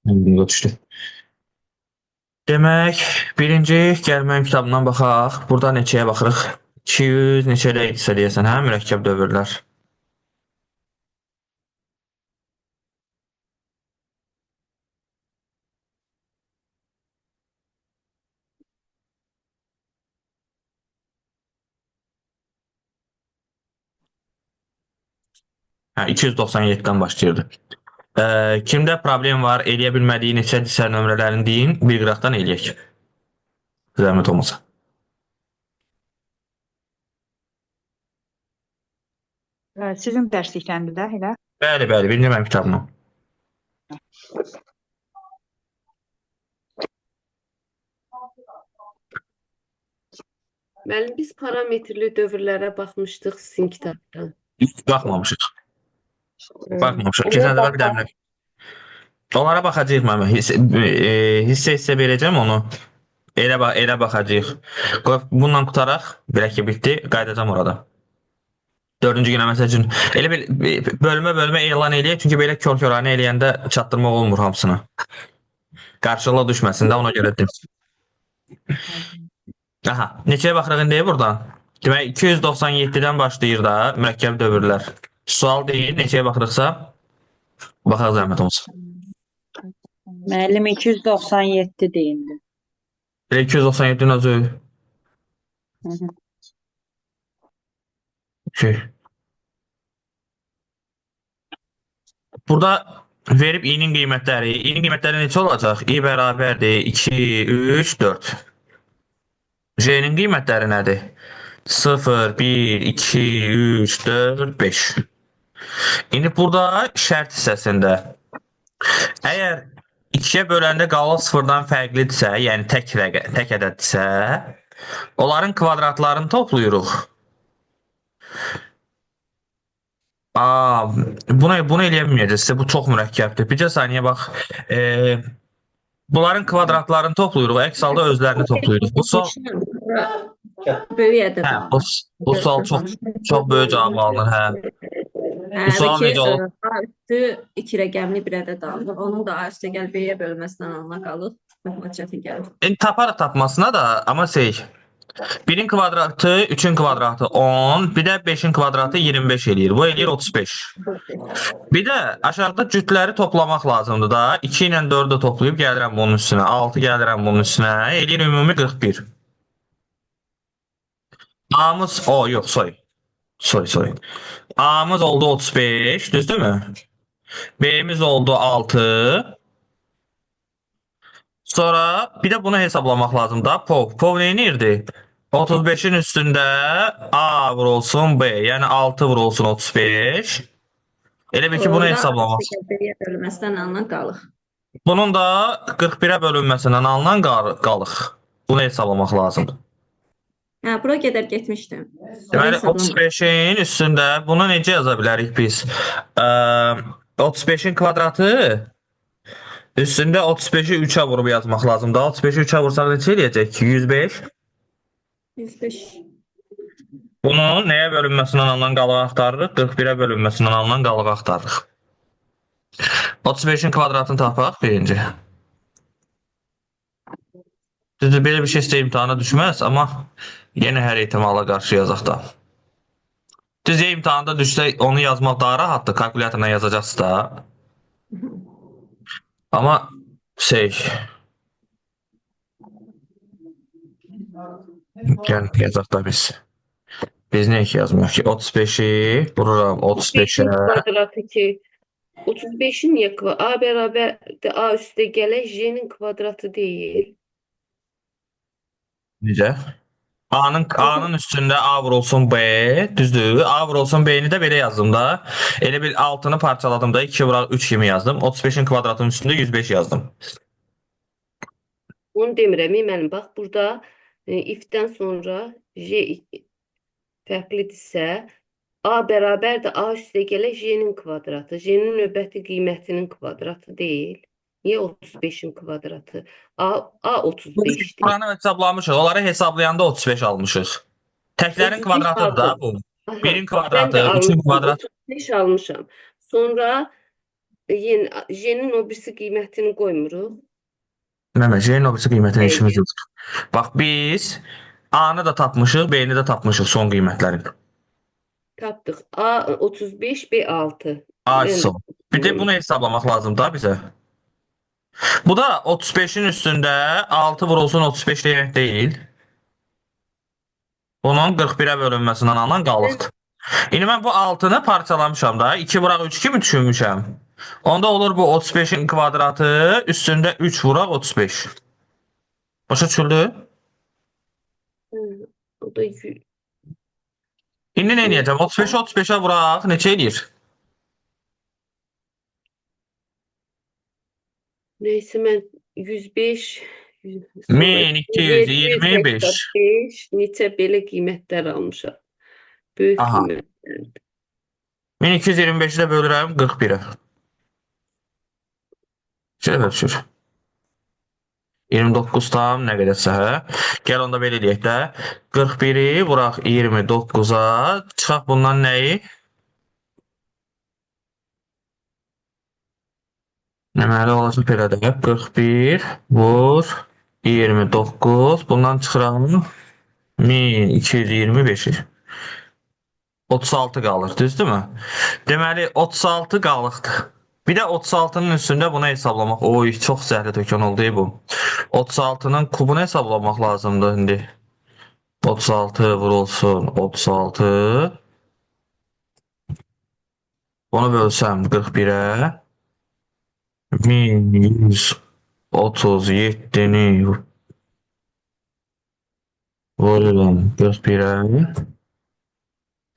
Yadımda düşdü. Demək, birinci gəlmə kitabından baxaq. Burada neçəyə baxırıq? 200 neçədə idisə deyəsən, hə? Mürəkkəb dövrlər. Hə, 297-dən başlayırdı. Kimdə problem var, eləyə bilmədiyi neçədirsə nömrələrini deyin, bir qıraqdan eləyək. Zəhmət olmasa. Sizin dərslikləndi də elə. Bəli, bəli, birinci mənim kitabım. Müəllim, biz parametrli dövrlərə baxmışdıq sizin kitabda. Baxmamışıq. Baxmamışıq. Keçən dəfə bir dəmir. Onlara baxacağıq mənim. Hissə verəcəm onu. Elə baxacağıq. Bununla qutaraq. Bilək ki, bitdi. Qayıdacam orada. Dördüncü günə məsəl üçün elə bir bölmə elan eləyək. Çünki belə kör-körəni eləyəndə çatdırmaq olmur hamısını. Qarşılıqla düşməsin də ona görə dedim. Aha, neçəyə baxırıq indi buradan? Demək 297-dən başlayır da mürəkkəb dövrlər. Sual deyil, neçəyə baxırıqsa baxaq zəhmət olsun. Müəllim 297 deyildi. 297-nin özü. Şey. Burada verib i-nin qiymətləri. I-nin qiymətləri neçə olacaq? I bərabərdir 2, 3, 4. J-nin qiymətləri nədir? 0, 1, 2, 3, 4, 5. İndi burada şərt hissəsində əgər 2-yə böləndə qalıq 0-dan fərqlidirsə, yəni tək ədəddirsə, onların kvadratlarını toplayırıq. Bunu eləyə bilməyəcəksiniz. Bu çox mürəkkəbdir. Bircə saniyə bax. Bunların kvadratlarını toplayırıq. Əks halda özlərini toplayırıq. Bu sual Böyüyə də bu sual çox böyük cavab alınır, hə. Bu sual necə olur? A üstü 2 rəqəmli bir ədəd alınır. Onun da A üstə gəl B-yə bölməsindən alınan qalır. Məlumat çətin gəlir. Taparıq tapmasına da, amma 1-in kvadratı 3-ün kvadratı 10, bir də 5-in kvadratı 25 eləyir. Bu eləyir 35. Bir də aşağıda cütləri toplamaq lazımdır da. 2 ilə 4-ü toplayıb gəlirəm bunun üstünə. 6 gəlirəm bunun üstünə. Eləyir ümumi 41. A-mız, soy. A-mız oldu 35, düzdürmü? B-miz oldu 6. Sonra bir də bunu hesablamaq lazım da. POV neyinirdi? 35'in üstündə A vurulsun B. Yəni 6 vurulsun 35. Elə bil ki, bunu hesablamaq. B-yə bölməsindən alınan qalıq. Bunun da 41-ə bölünməsindən alınan qalıq. Bunu hesablamaq lazımdır. Hə, bura qədər getmişdim. Deməli, 35-in üstündə bunu necə yaza bilərik biz? 35-in kvadratı üstündə 35-i 3-ə vurub yazmaq lazımdır. 35-i 3-ə vursaq neçə eləyəcək? 105. 105. Bunu nəyə bölünməsindən alınan qalığı axtarırıq? 41-ə bölünməsindən alınan qalığı axtarırıq. 35-in kvadratını tapaq birinci. Düzdür, belə bir şey sizə imtahana düşməz, amma yenə hər ehtimala qarşı yazaq da. Düzdür, imtahanda düşsə onu yazmaq daha rahatdır, kalkulyatorla yazacaqsınız da. Amma yazaq da biz. Biz nə ki yazmıyoruz ki? 35'i vururam 35'e. Kvadratı ki 35'in niyə A bərabərdir A üstə gələ J-nin kvadratı deyil. Necə? A'nın üstündə A vurulsun B, düzdür? A vurulsun B'ni də belə yazdım da. Elə bir 6'nı parçaladım da 2 vuraq 3 kimi yazdım. 35'in kvadratının üstündə 105 yazdım. Onu demirəm, mənim bax burada if-dən sonra J fərqlidirsə A bərabərdir A üstə gələ J-nin kvadratı. J-nin növbəti qiymətinin kvadratı deyil. Niyə 35'in kvadratı? A 35'dir. Buranı hesablamışıq. Onları hesablayanda 35 almışıq. Təklərin kvadratıdır da bu. 1'in kvadratı, 3'ün kvadratı. 35 almışam. Sonra J'nin o birisi qiymətini qoymuruq. Mehmet J'nin o birisi qiymətini Bəli. işimiz yoxdur. Bax biz A-nı da tapmışıq, B-ni də tapmışıq son qiymətlərin. Tapdıq. A 35, B 6. A Mən də son. Bir de bunu hesablamaq lazım da bizə. Bu da 35'in üstündə 6 vurulsun 35 demək deyil. Bunun 41'ə bölünməsindən alınan qalıqdır. İndi mən bu 6'nı parçalamışam da. 2 vuraq 3 kimi düşünmüşəm. Onda olur bu 35'in kvadratı üstündə 3 vuraq 35. Başa düşüldü? O da İndi nə edəcəm? 35'i 35'ə vuraq neçə edir? neyse mən 105 1225. 785 neçə belə qiymətlər almışam. Böyük Aha. qiymətlərdir. 1225'i də bölürəm 41'ə. Şöyle bölüşür. 29 tam nə qədərsə, hə? Gəl onda belə eləyək də. 41'i vuraq 29'a. Çıxaq bundan nəyi? Deməli olacaq belə də. 41 vur 29. Bundan çıxıram 1225'i. 36 qalır, düzdürmü? Deməli 36 qalıqdır. Bir də 36'nın üstündə bunu hesablamaq. Oy, çox zəhlə tökən oldu bu. 36'nın kubunu hesablamaq lazımdır indi. 36 vurulsun 36. Bunu bölsəm 41'ə. 1137'ni vururum 41'ə.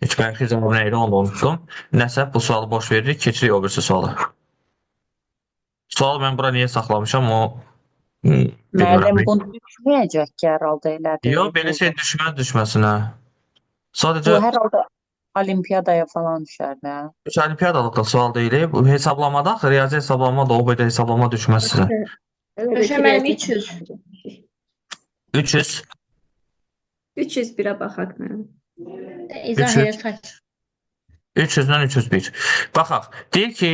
Heç bəlkə cavabı nə idi onu da unutdum. Nəsə bu sualı boş veririk, keçirik o birisi sualı. Sualı mən bura niyə saxlamışam o Müəllim bilmirəm. bunu düşməyəcək ki, hər halda elədir. Yox, belə şey düşməsinə. Bu Sadəcə hər halda olimpiyadaya falan düşər də. üç olimpiadalıqda sual deyil. Bu hesablamada, axı riyazi hesablama da o boyda hesablama düşməz sizə. Rövşən müəllim 300. 300. 301-ə baxaq mənim. İzah 300. et kaç? 300-dən 301. Baxaq, deyir ki,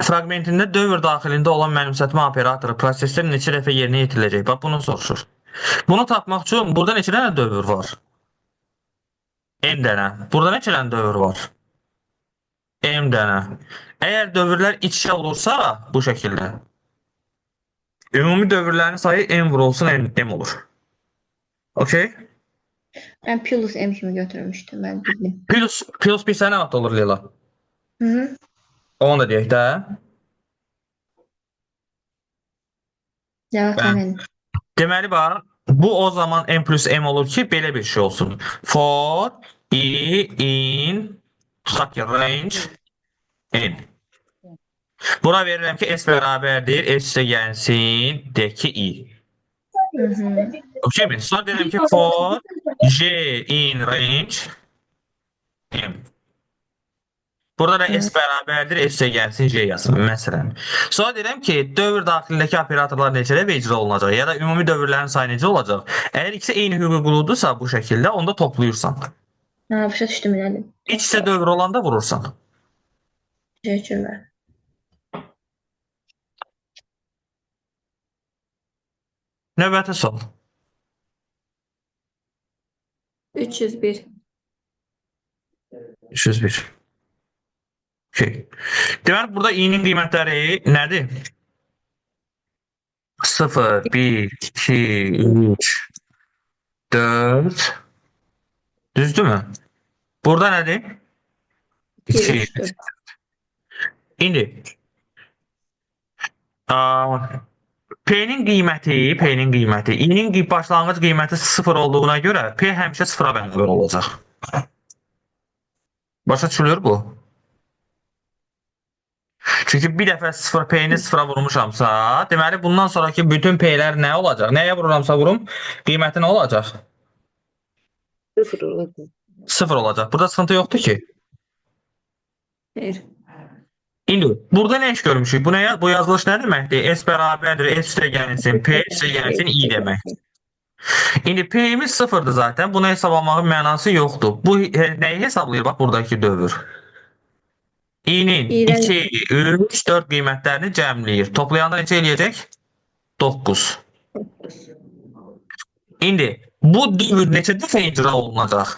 fraqmentində dövr daxilində olan mənimsətmə operatoru prosesdə neçə dəfə yerinə yetiriləcək? Bax, bunu soruşur. Bunu tapmaq üçün burada neçə dənə dövr var? M dənə. Burada neçə dənə dövr var? M dənə. Əgər dövrlər iç-içə olursa, bu şəkildə, ümumi dövrlərin sayı M vurulsun M olur. Okey? Ben plus M kimi götürmüştüm ben bildim. Plus bir sənə vaxt olur, Leyla. Hı hı. Onu da deyək də. Cevap Ben- hemen. Deməli bax, bu o zaman M plus M olur ki, belə bir şey olsun. For I in tutaq ki, range N. Buna verirəm ki, S bərabərdir, S isə gəlsin, D ki I. Hı hı. Okey mi? Sonra deyirəm ki, for J in range M. Burada da S bərabərdir, S isə gəlsin, J yazsın, məsələn. Sonra deyirəm ki, dövr daxilindəki operatorlar necə də icra olunacaq, ya da ümumi dövrlərin sayı necə olacaq? Əgər ikisi eyni hüquqludursa bu şəkildə, onda toplayırsan. Ne yapışa düştüm ilerledim. İç-içə dövr olanda vurursan. Teşekkürler. Növbəti sual. 301. 301. Okay. Deməli, burada i-nin qiymətləri nədir? 0, 1, 2, 3, 4. Düzdürmü? Burada nədir? 2, 3. İndi P-nin qiyməti, i-nin başlanğıc qiyməti 0 olduğuna görə P həmişə 0-a bərabər olacaq. Başa düşülür bu? Çünki bir dəfə 0 P-ni 0-a vurmuşamsa, deməli bundan sonraki bütün P-lər nə olacaq? Nəyə vururamsa vurum, qiyməti nə olacaq? 0 olacaq. 0 olacaq. Burada sıxıntı yoxdur ki. Xeyr. İndi burada nə iş görmüşük? Bu yazılış nə deməkdir? S bərabərdir, S üstə gəlsin, P üstə gəlsin, I demək. İndi P-imiz 0'dır zaten. Bunu hesablamağın mənası yoxdur. Bu nəyi hesablayır? Bax, buradakı dövr. i-nin İrəli. 2, 3, 4 qiymətlərini cəmləyir. Toplayanda necə eləyəcək? 9. İndi bu dövr neçə dəfə icra olunacaq?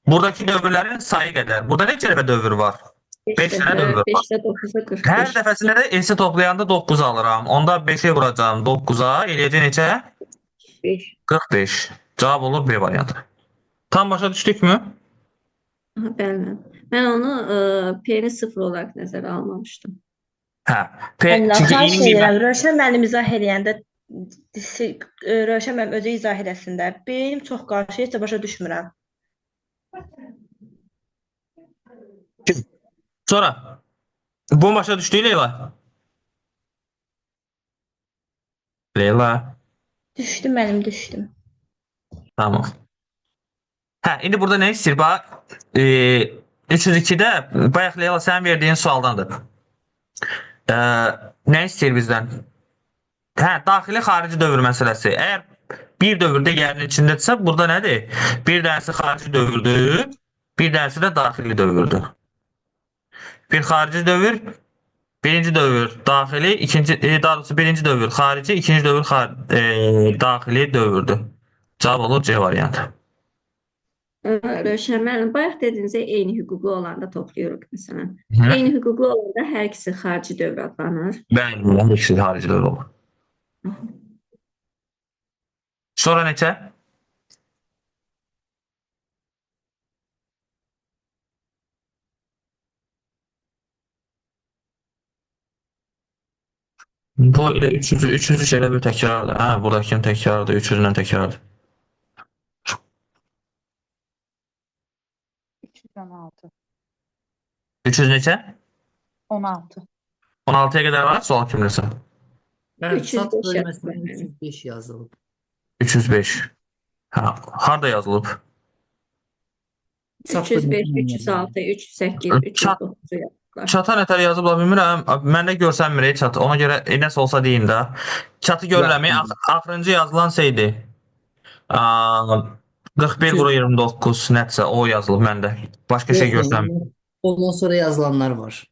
Buradakı dövrlərin sayı qədər. Burada neçə dəfə dövr var? 5 dənə dövr var. 5-də 9-a Hər 45. dəfəsində də S-i toplayanda 9 alıram. Onda 5-i vuracağım 9-a. Eləyəcək neçə? 5. 45. Cavab olur B variantı. Tam başa düşdükmü? Aha, bəli. Mən onu P-ni 0 olaraq nəzərə almamışdım. Hə. P, Əminə, çünki xahiş i-nin edirəm. qiyməti Rövşən müəllim izah eləyəndə Rövşən müəllim özü izah eləsin də. Beynim çox qarışır, heç də başa düşmürəm. sonra bu başa düşdü Leyla? Leyla. Düşdüm müəllim, düşdüm. Tamam. Hə, indi burada nə istəyir? Bax, 302-də bayaq Leyla sənin verdiyin sualdandır. Nə istəyir bizdən? Hə, daxili xarici dövr məsələsi. Əgər bir dövr digərinin içindədirsə, burada nədir? Bir dənəsi xarici dövrdür, bir dənəsi də daxili dövrdür. Bir xarici dövr, birinci dövr daxili, daha doğrusu birinci dövr xarici, ikinci dövr daxili dövrdür. Cavab olur C variantı. Rövşən müəllim, bayaq dediyinizdə eyni hüquqlu olanda toplayırıq məsələn. Hı. Eyni hüquqlu olanda hər ikisi xarici dövr adlanır. Bəli, hər ikisi xarici dövr olur. Sonra neçə? Bu ilə 300 şeylə bir təkrardır. Hə, buradakının təkrardır, 300 ilə təkrardır. 316. 300 neçə? 16. 16-ya qədər var, sual kimdirsə? Ben 305 sat bölməsində yazılıb. 305 yazılıb. 305. Hə, harda yazılıb? Sat 305, bölməsində 306, 308, Çat- 309 yazıblar. Çata nətər yazıblar bilmirəm. Məndə görsənmir çat. Ona görə nəsə olsa deyin də. Çatı görürəm. Axırıncı yazılan şeydir. 41 vura 29 nəsə o yazılıb məndə. Başqa şey görsənmir. Ondan sonra yazılanlar var.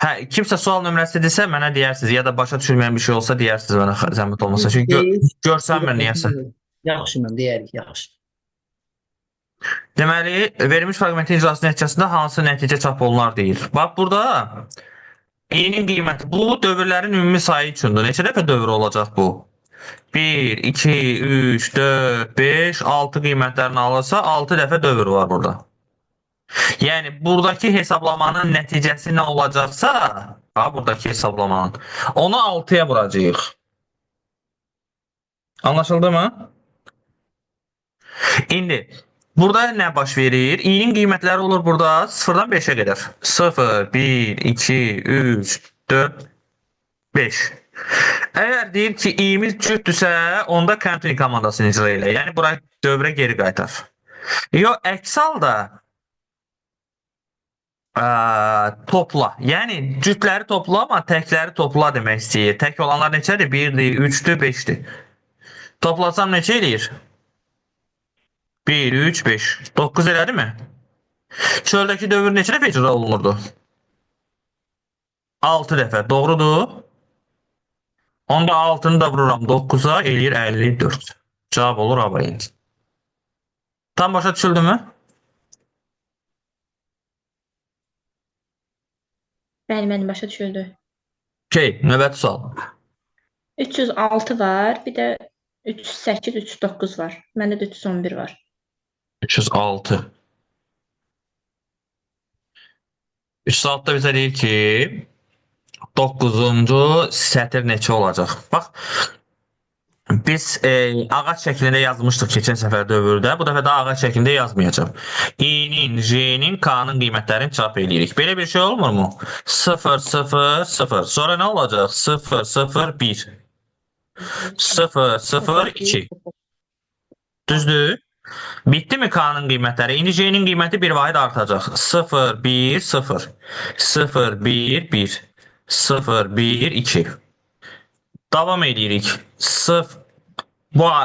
Hə, kimsə sual nömrəsidirsə mənə deyərsiniz ya da başa düşülməyən bir şey olsa deyərsiniz mənə zəhmət olmasa. Çünki görsənmir niyəsə. Yaxşı mən deyərik, yaxşı. Deməli, verilmiş fraqmentin icrası nəticəsində hansı nəticə çap olunar deyir. Bax burada i-nin qiyməti bu dövrlərin ümumi sayı üçündür. Neçə dəfə dövr olacaq bu? 1, 2, 3, 4, 5, 6 qiymətlərini alırsa 6 dəfə dövr var burada. Yəni buradakı hesablamanın nəticəsi nə olacaqsa, buradakı hesablamanın, onu 6-ya vuracağıq. Anlaşıldı mı? İndi burada nə baş verir? i-nin qiymətləri olur burada 0-dan 5-ə qədər. 0, 1, 2, 3, 4, 5. Əgər deyir ki, i-miz cütdürsə, onda counting komandasını icra elə. Yəni bura dövrə geri qaytar. Yox, əks halda topla. Yəni cütləri topla, amma təkləri topla demək istəyir. Tək olanlar neçədir? 1-dir, 3-dür, 5-dir. Toplasam neçə eləyir? 1, 3, 5. 9 elədi mi? Çöldəki dövr neçə dəfə icra olunurdu? 6 dəfə. Doğrudur. Onda 6-nı da vururam 9-a, eləyir 54. Cavab olur A variantı. Tam başa düşüldü mü? Bəli, müəllim başa düşüldü. Növbəti sual. 306 var, bir də 308, 309 var. Məndə də 311 var. 306. 306-da bizə deyir ki, 9-cu sətir neçə olacaq? Bax, biz ağac şəklində yazmışdıq keçən səfər dövrdə. Bu dəfə də ağac şəklində yazmayacağım. i-nin, j-nin, k-nın qiymətlərini çap edirik. Belə bir şey olmur mu? 0, 0, 0. Sonra nə olacaq? 0, 0, 1. 0, 0, 2. Düzdür? Bitdi mi k-nın qiymətləri? İndi j-nin qiyməti bir vahid artacaq. 0, 1, 0. 0, 1, 1. 0, 1, 2. Davam edirik. 0.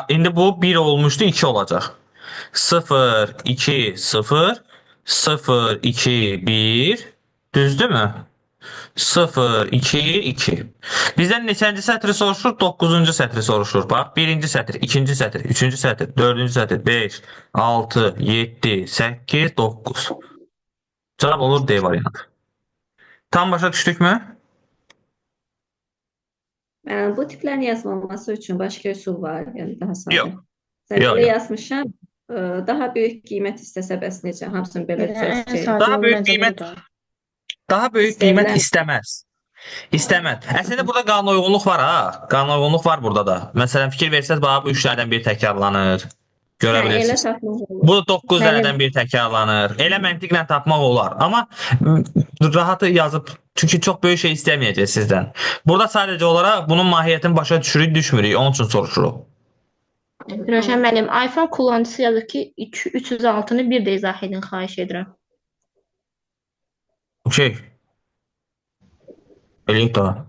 İndi bu 1 olmuşdu, 2 olacaq. 0, 2, 0. 0, 2, 1. Düzdürmü? 0, 2, 2. Bizdən neçənci sətri soruşur? 9-cu sətri soruşur. Bax, birinci sətr, ikinci sətr, üçüncü sətr, dördüncü sətr, 5, 6, 7, 8, 9. Cavab olur D variantı. Tam başa düşdükmü? Bu tiplərin yazılması üçün başqa üsul var, yəni daha sadə. Yox. Sən Yox, belə yox. yazmışam, daha böyük qiymət istəsə bəs necə? Hamısını belə Ən söz sadə Daha yolu böyük məncə qiymət- budur. Daha böyük İstəyirlər. qiymət istəməz. İstəməz. Əslində burada qanunauyğunluq var ha. Qanunauyğunluq var burada da. Məsələn, fikir versəz, bax bu 3 dənədən biri təkrarlanır. Görə Hə, elə bilirsiniz. tapmaq olur. Bu 9 Müəllim- dənədən biri təkrarlanır. Elə məntiqlə tapmaq olar. Amma rahatı yazıb, çünki çox böyük şey istəməyəcək sizdən. Burada sadəcə olaraq bunun mahiyyətini başa düşürük, düşmürük. Onun üçün soruşuruq. Rövşən müəllim, iPhone kullanıcısı yazır ki, 306-nı bir də izah edin, xahiş edirəm. Okey. Eləyik daha.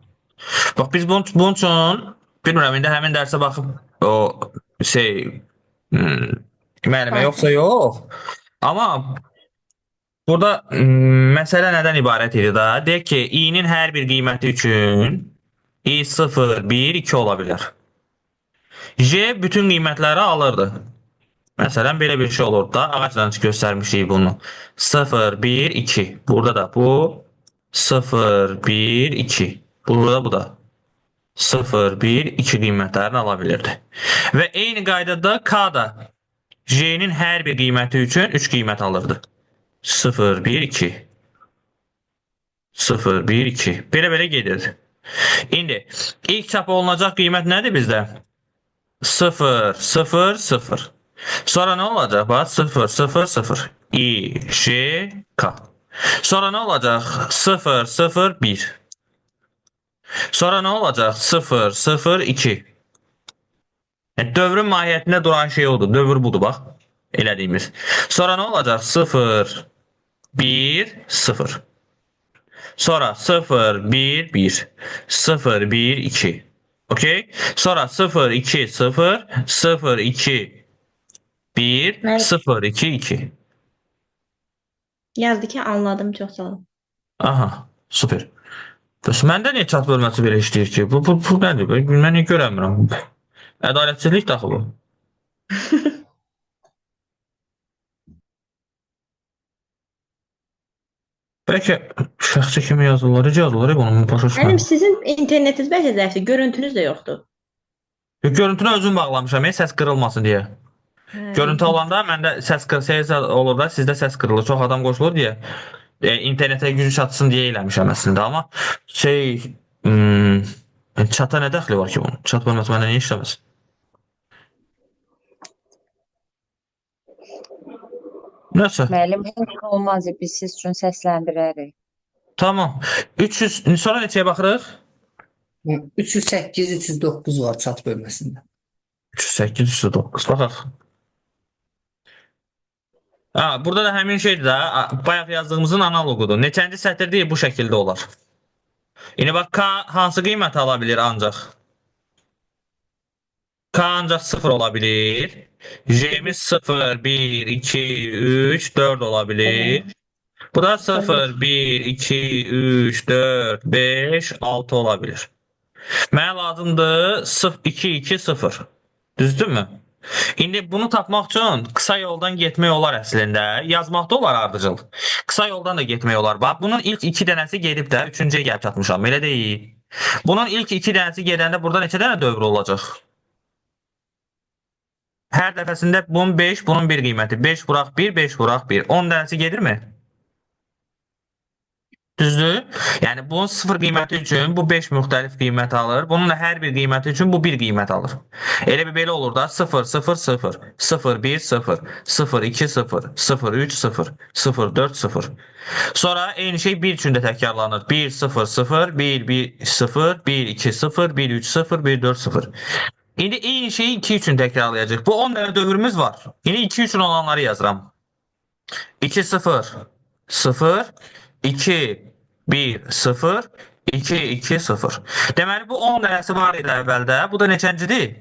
Bax biz bunun üçün bilmirəm indi həmin dərsə baxıb o şey müəllimə yoxsa yox. Amma burada məsələ nədən ibarət idi da? Deyək ki, i-nin hər bir qiyməti üçün i 0, 1, 2 ola bilər. J bütün qiymətləri alırdı. Məsələn, belə bir şey olur da. Ağacla göstərmişik bunu. 0, 1, 2. Burada da bu 0, 1, 2. Burada bu da 0, 1, 2 qiymətlərini ala bilirdi. Və eyni qaydada K da J-nin hər bir qiyməti üçün 3 qiymət alırdı. 0, 1, 2. 0, 1, 2. Belə gedirdi. İndi ilk çap olunacaq qiymət nədir bizdə? 0, 0, 0. Sonra nə olacaq? Bax, 0, 0, 0. I, J, K. Sonra nə olacaq? 0, 0, 1. Sonra nə olacaq? 0, 0, 2. Yəni, dövrün mahiyyətində duran şey odur. Dövr budur, bax. Elədiyimiz. Sonra nə olacaq? 0, 1, 0. Sonra 0, 1, 1. 0, 1, 2. Okey? Sonra 0, 2, 0. 0, 2, 1. Mən- 0, 2, 2. Yazdı ki, anladım, çox sağ olun. Aha, super. Bəs məndə niyə çat bölməsi belə işləyir ki? Bu nədir? Mən niyə görəmirəm? Ədalətsizlik daxı bu. Bəlkə şəxsi kimi yazırlar, necə yazırlar, bunu başa Mənim düşmürəm. sizin internetiniz bəlkə zəifdir, görüntünüz də yoxdur. Görüntünü özüm bağlamışam, səs qırılmasın deyə. Görüntü olanda məndə səs olur da, sizdə səs qırılır. Çox adam qoşulur deyə. İnternetə gücü çatsın deyə eləmişəm əslində, amma çata nə dəxli var ki bunun? Çat bölməsi məndə niyə işləməsin? Nəsə, Müəllim, heç olmaz, biz siz üçün səsləndirərik. tamam. 300, sonra neçəyə baxırıq? 308, 309 var çat bölməsində. 308, 309. Baxaq. Ha, burada da həmin şeydir də, bayaq yazdığımızın analogudur. Neçənci sətir deyil, bu şəkildə olar. İndi bax, K hansı qiymət ala bilir ancaq? K ancaq 0 ola bilir. J'miz 0, 1, 2, 3, 4 ola bilir. Bu da 0, 1, 2, 3, 4, 5, 6 ola bilir. Mənə lazımdır 0, 2, 2, 0. Düzdürmü? İndi bunu tapmaq üçün qısa yoldan getmək olar əslində. Yazmaqda olar ardıcıl. Qısa yoldan da getmək olar. Bax, bunun ilk 2 dənəsi gedib də 3-cüyə gəlib çatmışam. Elə deyil. Bunun ilk 2 dənəsi gedəndə burada neçə dənə dövr olacaq? Hər dəfəsində bunun 5, bunun 1 qiyməti. 5 vuraq 1, 5 vuraq 1. 10 dənəsi gedirmi? Düzdür? Yəni bunun 0 qiyməti üçün bu 5 müxtəlif qiymət alır. Bunun da hər bir qiyməti üçün bu 1 qiymət alır. Elə bir belə olur da 0, 0, 0, 0, 1, 0, 0, 2, 0, 0, 3, 0, 0, 4, 0. Sonra eyni şey 1 üçün də təkrarlanır. 1, 0, 0, 1, 1, 0, 1, 2, 0, 1, 3, 0, 1, 4, 0. İndi eyni şeyi 2 üçün təkrarlayacaq. Bu 10 dənə dövrümüz var. İndi 2 üçün olanları yazıram. 2, 0, 0, 2, 1, 0, 2, 2, 0. Deməli, bu 10 dənəsi var idi əvvəldə. Bu da neçəncidir?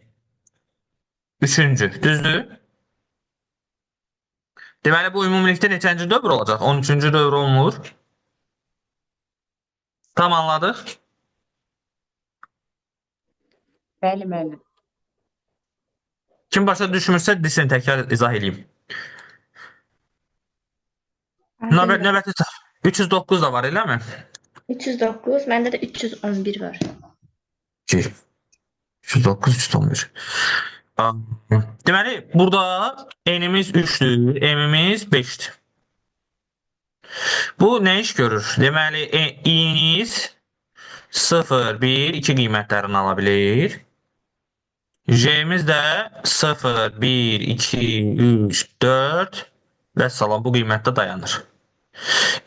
3-cü. Düzdür? Deməli, bu ümumilikdə neçənci dövr olacaq? 13-cü dövr olmur. Tam anladıq. Bəli, müəllim. Kim başa düşmürsə desin, təkrar izah edeyim. Növbəti 309 da var, eləmi? 309, məndə də 311 var. 2, 309, 311. Deməli, burada n-imiz 3-dür, m-imiz 5-dir. Bu nə iş görür? Deməli, i-niz 0, 1, 2 qiymətlərini ala bilir. J-miz də 0, 1, 2, 3, 4 və salam bu qiymətdə dayanır.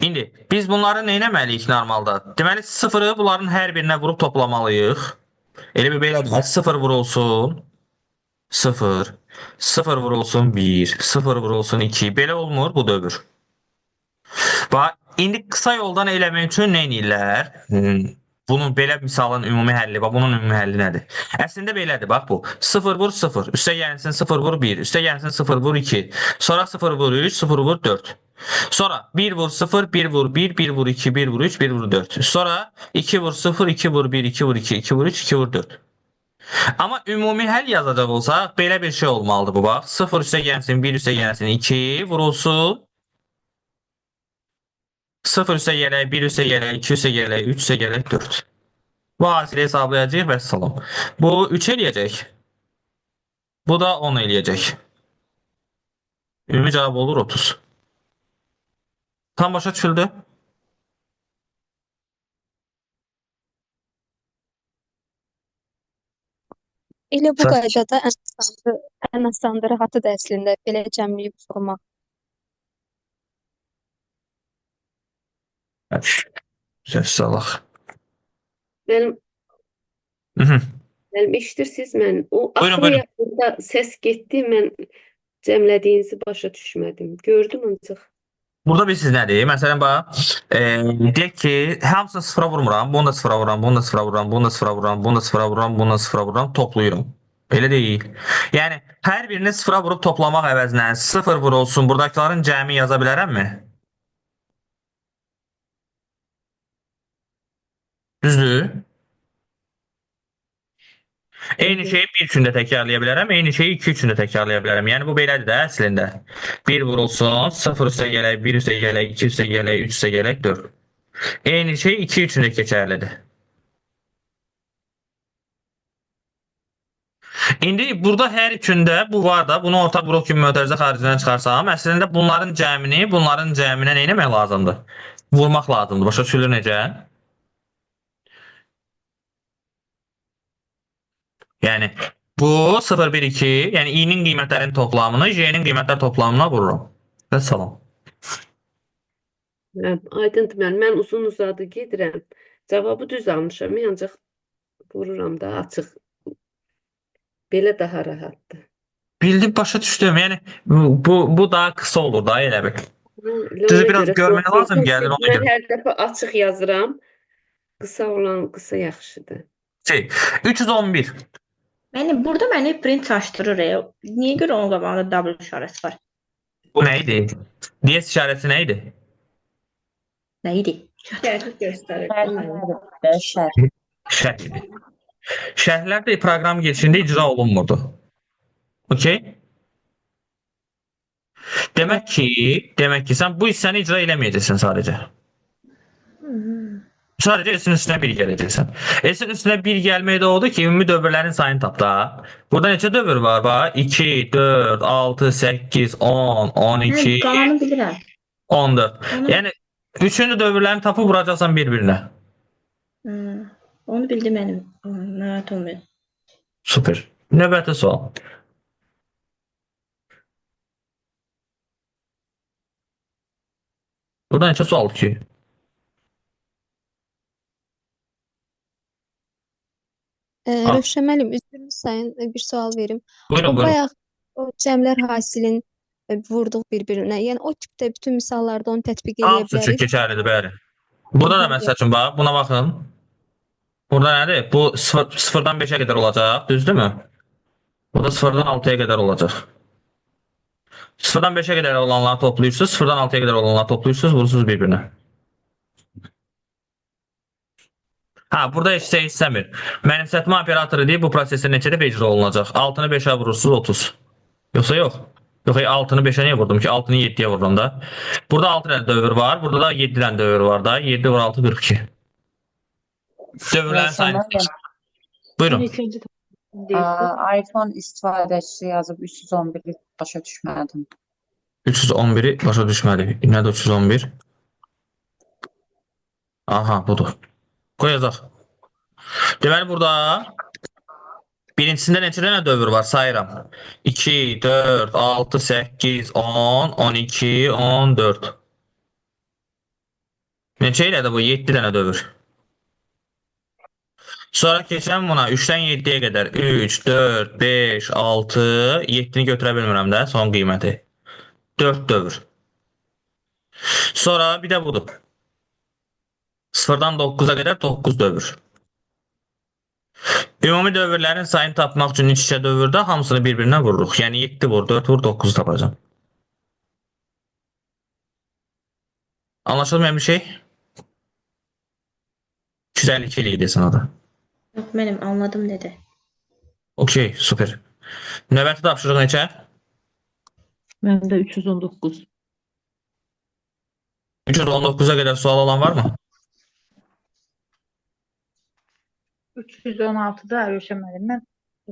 İndi biz bunları nə etməliyik normalda? Deməli 0-ı bunların hər birinə vurub toplamalıyıq. Elə bir belə 0 vurulsun 0, 0 vurulsun 1, 0 vurulsun 2. Belə olmur, bu dövr. Bax, indi qısa yoldan eləmək üçün nə edirlər? Bunun belə misalın ümumi həlli, bax bunun ümumi həlli nədir? Əslində belədir, bax bu. 0 vur 0, üstə gəlsin 0 vur 1, üstə gəlsin 0 vur 2, sonra 0 vur 3, 0 vur 4. Sonra 1 vur 0, 1 vur 1, 1 vur 2, 1 vur 3, 1 vur 4. Sonra 2 vur 0, 2 vur 1, 2 vur 2, 2 vur 3, 2 vur 4. Amma ümumi həll yazacaq olsaq, belə bir şey olmalıdır bu, bax. 0 üstə gəlsin, 1 üstə gəlsin, 2 vurulsun. 0 üstə gələk, 1 üstə gələk, 2 üstə gələk, 3 üstə gələk, 4. Bu hasili hesablayacaq və salam. Bu 3 eləyəcək. Bu da 10 eləyəcək. Ümumi cavab olur 30. Tam başa düşüldü? Elə bu Səs- qaydada ən asandır, rahatıdır əslində belə cəmləyib vurmaq. Söz salaq. Mənim Mhm. Mənim eşidirsiniz mən? O Buyurun, axıra buyurun. yaxında səs getdi, mən cəmlədiyinizi başa düşmədim. Gördüm ancaq. Burada bilirsiniz nədir? Məsələn, bax, deyək ki, hamısını sıfıra vurmuram, bunu da sıfıra vururam, bunu da sıfıra vururam, bunu da sıfıra vururam, bunu da sıfıra vururam, bunu da sıfıra vururam, toplayıram. Elə deyil. Yəni, hər birini sıfıra vurub toplamaq əvəzinə 0 vurulsun, buradakiların cəmi yaza bilərəmmi? Düzdür? Eyni şeyi 1 üçün də təkrarlaya bilərəm, eyni şeyi 2 üçün də təkrarlaya bilərəm. Yəni bu belədir də əslində. 1 vurulsun, 0 üstə gələk, 1 üstə gələk, 2 üstə gələk, 3 üstə gələk, 4. Eyni şey 2 üçün də keçərlidir. İndi burada hər üçündə bu var da, bunu ortaq blok kimi mötərizə xaricindən çıxarsam, əslində bunların cəminə nə etmək lazımdır? Vurmaq lazımdır. Başa düşülür necə? Yəni bu 0, 1, 2, yəni i-nin qiymətlərinin toplamını j-nin qiymətlər toplamına vururum. Və salam. Aydındır mən uzun uzadı gedirəm. Cavabı düz almışam, ancaq vururam da açıq. Belə daha rahatdır. Bildim, başa düşdüm. Yəni bu daha qısa olur da elə bir. Düzü Ona biraz görə görmək lazım gəlir ona mən görə. hər dəfə açıq yazıram. Qısa olan qısa yaxşıdır. 311. Burada məni print açdırır. Niyə görə onun qabağında double işarəsi var? Bu nə idi? DS işarəsi nə idi? Nə idi? Şərh göstərir. Şərh. Şərh idi. Şərhlər də proqram girişində icra olunmurdu. Okey? Demək ki, sən bu hissəni icra eləməyəcəksən sadəcə. Sadəcə S-in üstünə 1 gələcəksən. S-in üstünə 1 gəlmək də odur ki, ümumi dövrlərin sayını tap da. Burada neçə dövr var? Bax, 2, 4, 6, 8, 10, 12, Qalanı bilirəm. 14. Yəni, üçüncü dövrlərini tapıb vuracaqsan bir-birinə. Onu bildim mənim. Nəhayət olmuyor. Super. Növbəti sual. Burada neçə sual ki? Rövşən müəllim, üzrünü sayın, bir sual verim. Buyurun, buyurun. Bayaq o cəmlər hasilin vurduq bir-birinə. Yəni o tipdə bütün misallarda onu tətbiq edə Hamısı üçün bilərik. keçərlidir, bəli. Burada da məsəl üçün bax, buna baxın. Burada nədir? Bu 0-dan 5-ə qədər olacaq, düzdürmü? Bu da 0-dan 6-ya qədər olacaq. 0-dan 5-ə qədər olanları toplayırsınız, 0-dan 6-ya qədər olanları toplayırsınız, vurursunuz bir-birinə. Ha, burada heç şey istəmir. Mənimsətmə operatoru deyib bu prosesin neçədə icra olunacaq? 6-nı 5-ə vurursunuz 30. Yoxsa yox. Yox, 6-nı 5-ə niyə vurdum ki? 6-nı 7-yə vururum da. Burada 6 dənə dövr var. Burada da 7 dənə dövr var da. 7 vur 6 42. Dövrlərin sayını. Rövşən Buyurun. Neçənci müəllim, iPhone istifadəçisi yazıb 311-i başa düşmədim. 311'i başa düşmədi. Nədir 311? Aha, budur. Qoyacaq. Deməli burada birincisində neçə dənə dövr var sayıram. 2, 4, 6, 8, 10, 12, 14. Neçə elədi bu? 7 dənə dövr. Sonra keçəm buna 3-dən 7-yə qədər. 3, 4, 5, 6, 7-ni götürə bilmirəm də son qiyməti. 4 dövr. Sonra bir də budur. 0-dan 9-a qədər 9 dövr. Ümumi dövrlərin sayını tapmaq üçün iç-içə dövrdə hamısını bir-birinə vururuq. Yəni 7 vur, 4 vur, 9 tapacağım. Anlaşılmayan bir şey? 252 ilə edirsən adı. Yox, mənim anladım dedi. Okey, super. Növbəti tapşırıq neçə? Məndə 319. 319-a qədər sual olan var mı? 316-da Rövşən müəllim, mən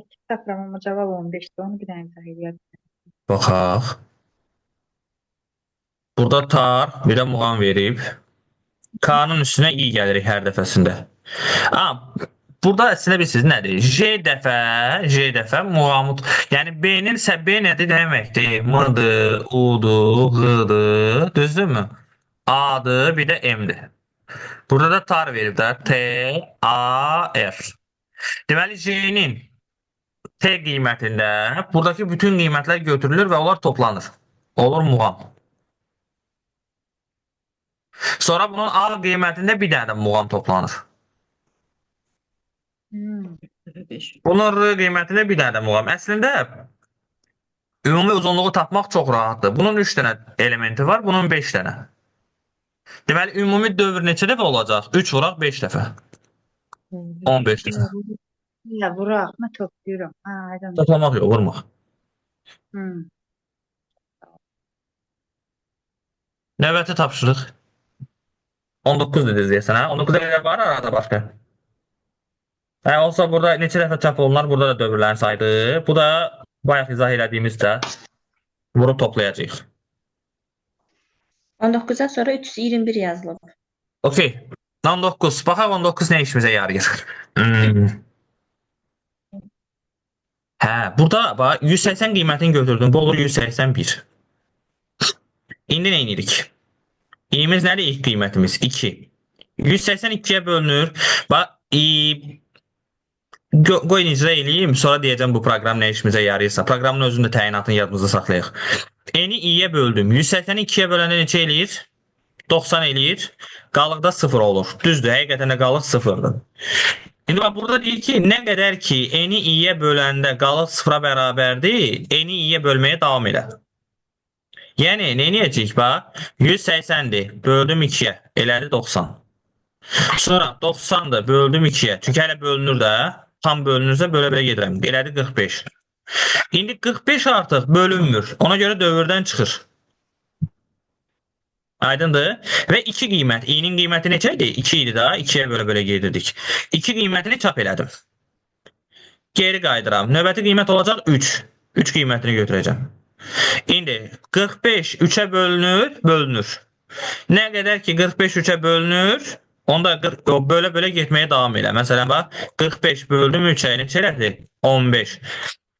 ilk tapramama cavab 15-dir, onu bir dənə izah edirəm. Baxaq. Burada tar, bir də muğam verib. K-nın üstünə i gəlirik hər dəfəsində. Burada əslində bilirsiniz nədir? J dəfə muğamı, yəni B-nin B nədir deməkdir? M-dır, U-dur, G-dır, düzdürmü? A-dır, bir də M-dir. Burada da tar verib də T-A-R. Deməli J-nin T qiymətində buradakı bütün qiymətlər götürülür və onlar toplanır. Olur muğam. Sonra bunun A qiymətində bir dənə də muğam toplanır. Bunun R qiymətində bir dənə də muğam. Əslində ümumi uzunluğu tapmaq çox rahatdır. Bunun 3 dənə elementi var, bunun 5 dənə. Deməli ümumi dövr neçə dəfə olacaq? 3 vuraq 5 dəfə. 15 dəfə. Ya, vuraq, mən toplayıram. Aydın. Toplamaq yox, vurmaq. Növbəti tapşırıq. 19 dediniz deyəsən, hə? 19 qədər var arada başqa. Hə, olsa burada neçə dəfə çap olunar, burada da dövrlərin sayıdır. Bu da bayaq izah elədiyimizdə vurub toplayacağıq. 19-dan sonra 321 yazılıb. Okey. 19. Baxaq 19 nə işimizə yarayır. Hə, burada bax 180 qiymətini götürdüm. Bu olur 181. İndi nə edirik? İ'miz nədir? İlk qiymətimiz 2. 182-yə bölünür. Bax, qoyun icra eləyim, sonra deyəcəm bu proqram nə işimizə yarayırsa. Proqramın özünün də təyinatını yadımızda saxlayaq. N-i i-yə böldüm. 180-i 2-yə böləndə neçə eləyir? 90 eləyir. Qalıqda 0 olur. Düzdür, həqiqətən də qalıq 0-dır. İndi bax, burada deyir ki, nə qədər ki N-i i-yə böləndə qalıq 0-a bərabərdir, N-i i-yə bölməyə davam elə. Yəni, nə eləyəcək? Bax, 180-dir, böldüm 2-yə, elədi 90. Sonra 90-dır, böldüm 2-yə, çünki hələ bölünür də, tam bölünürsə belə gedirəm, elədi 45. İndi 45 artıq bölünmür, ona görə dövrdən çıxır. Aydındır? Və 2 qiymət, i-nin qiyməti neçə idi? 2 idi da, 2-yə belə gedirdik. 2 qiymətini çap elədim. Geri qaydıram, növbəti qiymət olacaq 3. 3 qiymətini götürəcəm. İndi 45 3-ə bölünür. Nə qədər ki 45 3-ə bölünür, onda belə getməyə davam elə. Məsələn, bax, 45 böldüm 3-ə neçə elədi? 15.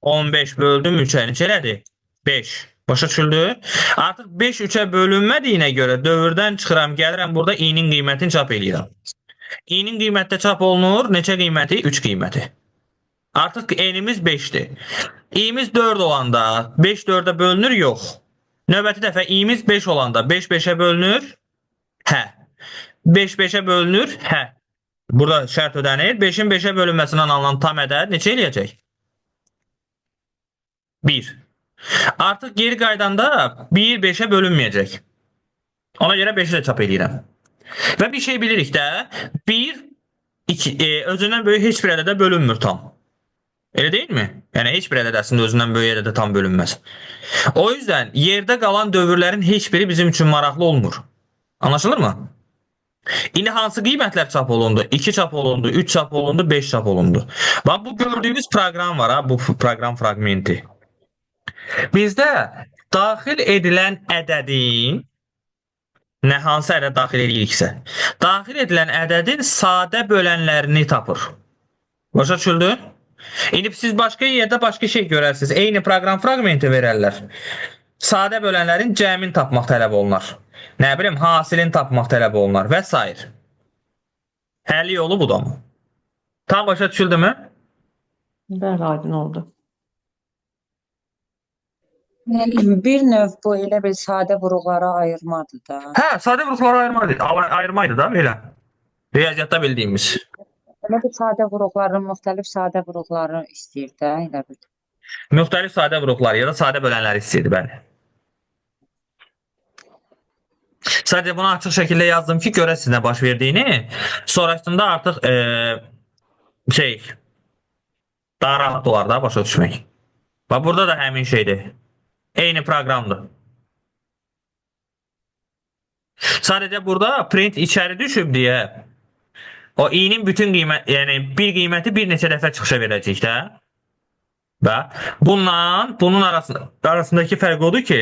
15 böldüm 3-ə neçə elədi? 5. Başa düşüldü? Artıq 5 3-ə bölünmədiyinə görə dövrdən çıxıram, gəlirəm burada i-nin qiymətini çap eləyirəm. I-nin qiymətdə çap olunur, neçə qiyməti? 3 qiyməti. Artıq n-imiz 5-dir. i-miz 4 olanda 5 4-ə bölünür? Yox. Növbəti dəfə i-miz 5 olanda 5 5-ə bölünür? Hə. 5 5-ə bölünür? Hə. Burada şərt ödənir. 5-in 5-ə bölünməsindən alınan tam ədəd neçə eləyəcək? 1. Artıq geri qaydanda 1 5-ə bölünməyəcək. Ona görə 5-i də çap eləyirəm. Və bir şey bilirik də, 1 Özündən böyük heç bir ədədə bölünmür tam. Elə deyilmi? Yəni heç bir ədəd əslində özündən böyük ədədə tam bölünməz. O yüzden yerdə qalan dövrlərin heç biri bizim üçün maraqlı olmur. Anlaşılırmı? İndi hansı qiymətlər çap olundu? 2 çap olundu, 3 çap olundu, 5 çap olundu. Bax bu gördüyünüz proqram var ha, bu proqram fraqmenti. Bizdə daxil edilən ədədin nə hansı ədəd daxil ediliriksə, daxil edilən ədədin sadə bölənlərini tapır. Başa düşüldü? İndi siz başqa yerdə başqa şey görərsiniz. Eyni proqram fraqmenti verərlər. Sadə bölənlərin cəmini tapmaq tələb olunar. Nə bilim, hasilini tapmaq tələb olunar və s. Həlli yolu bu da mı? Tam başa düşüldü mü? Bəli, aydın oldu. Bir növ bu elə bir sadə vuruqlara ayırmadır da. Hə, sadə vuruqlara ayırmaydı da belə. Riyaziyyatda bildiyimiz. Elə bir sadə vuruqların, müxtəlif sadə vuruqları istəyir də, elə bir. Müxtəlif sadə vuruqlar ya da sadə bölənləri istəyirdi, bəli. Sadəcə bunu açıq şəkildə yazdım ki, görəsiniz nə baş verdiyini. Sonrasında artıq daha rahat olar da başa düşmək. Bax, burada da həmin şeydir. Eyni proqramdır. Sadəcə burada print içəri düşüb deyə o i-nin bütün qiyməti, yəni bir qiyməti bir neçə dəfə çıxışa verəcək də. Və bunun arasındakı fərq odur ki,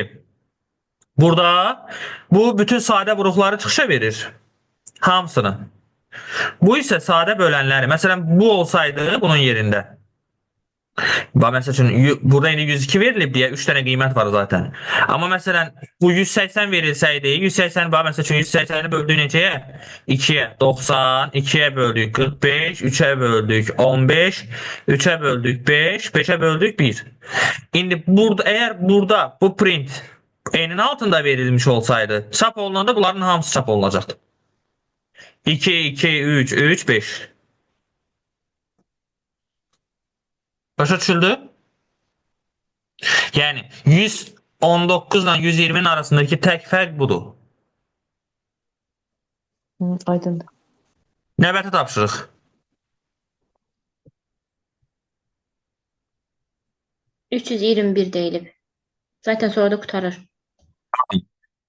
burada bu bütün sadə vuruqları çıxışa verir. Hamısını. Bu isə sadə bölənləri. Məsələn, bu olsaydı bunun yerində. Bax, məsəl üçün, burada indi 102 verilib deyə 3 dənə qiymət var zaten. Amma məsələn, bu 180 verilsəydi, 180, bax, məsəl üçün, 180-i böldük necəyə? 2-yə, 90, 2-yə böldük 45, 3-ə böldük 15, 3-ə böldük 5, 5-ə böldük 1. İndi əgər burada bu print N-in altında verilmiş olsaydı, çap olunanda bunların hamısı çap olunacaqdı. 2, 2, 3, 3, 5. Başa düşüldü? Yəni 119 ilə 120'nin arasındakı tək fərq budur. Aydındır. Növbəti tapşırıq. $321 deyilib. Zaten sonra da qurtarır.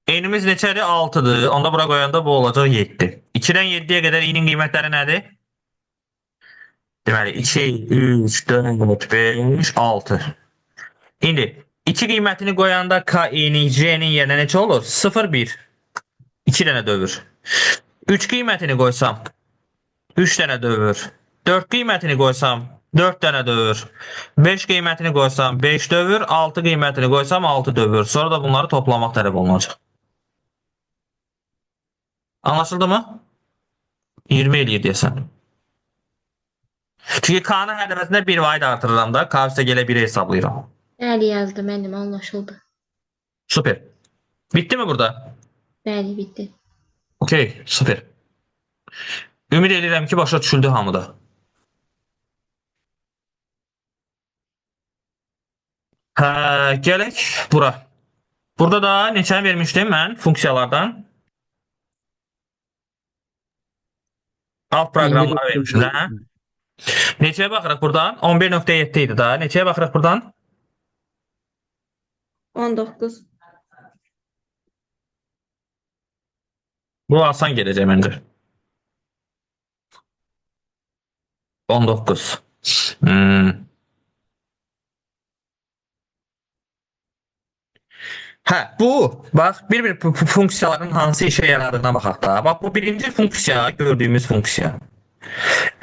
N'imiz neçədir? 6'dır. Onda bura qoyanda bu olacaq 7. 2-dən 7'yə qədər i'nin qiymətləri nədir? Deməli 2, 3, 4, 5, 6. İndi 2 qiymətini qoyanda K-i'nin, J-nin yerinə neçə olur? 0, 1. 2 dənə dövür. 3 qiymətini qoysam 3 dənə dövür. 4 qiymətini qoysam 4 dənə dövür. 5 qiymətini qoysam 5 dövür. 6 qiymətini qoysam 6 dövür. Sonra da bunları toplamaq tələb olunacaq. Anlaşıldı mı? 20 eləyir deyəsən. Çünki K-nın hər dəfəsində 1 vaid artırıram da. K üstə gələ 1'i hesablayıram. Bəli, yazdım, mənim anlaşıldı. Süper. Bitti mi burada? Bəli, bitdi. Okey, süper. Ümid edirəm ki, başa düşüldü hamıda. Gələk bura. Burada da neçəni vermişdim mən funksiyalardan? Alt proqramları vermişdim də. Neçəyə baxırıq buradan? 11.7 idi da. Neçəyə baxırıq buradan? 19. Bu asan gələcək məncə. 19. Hə, bu, bax, bir funksiyaların hansı işə yaradığına baxaq da. Bax, bu birinci funksiya, gördüyümüz funksiya.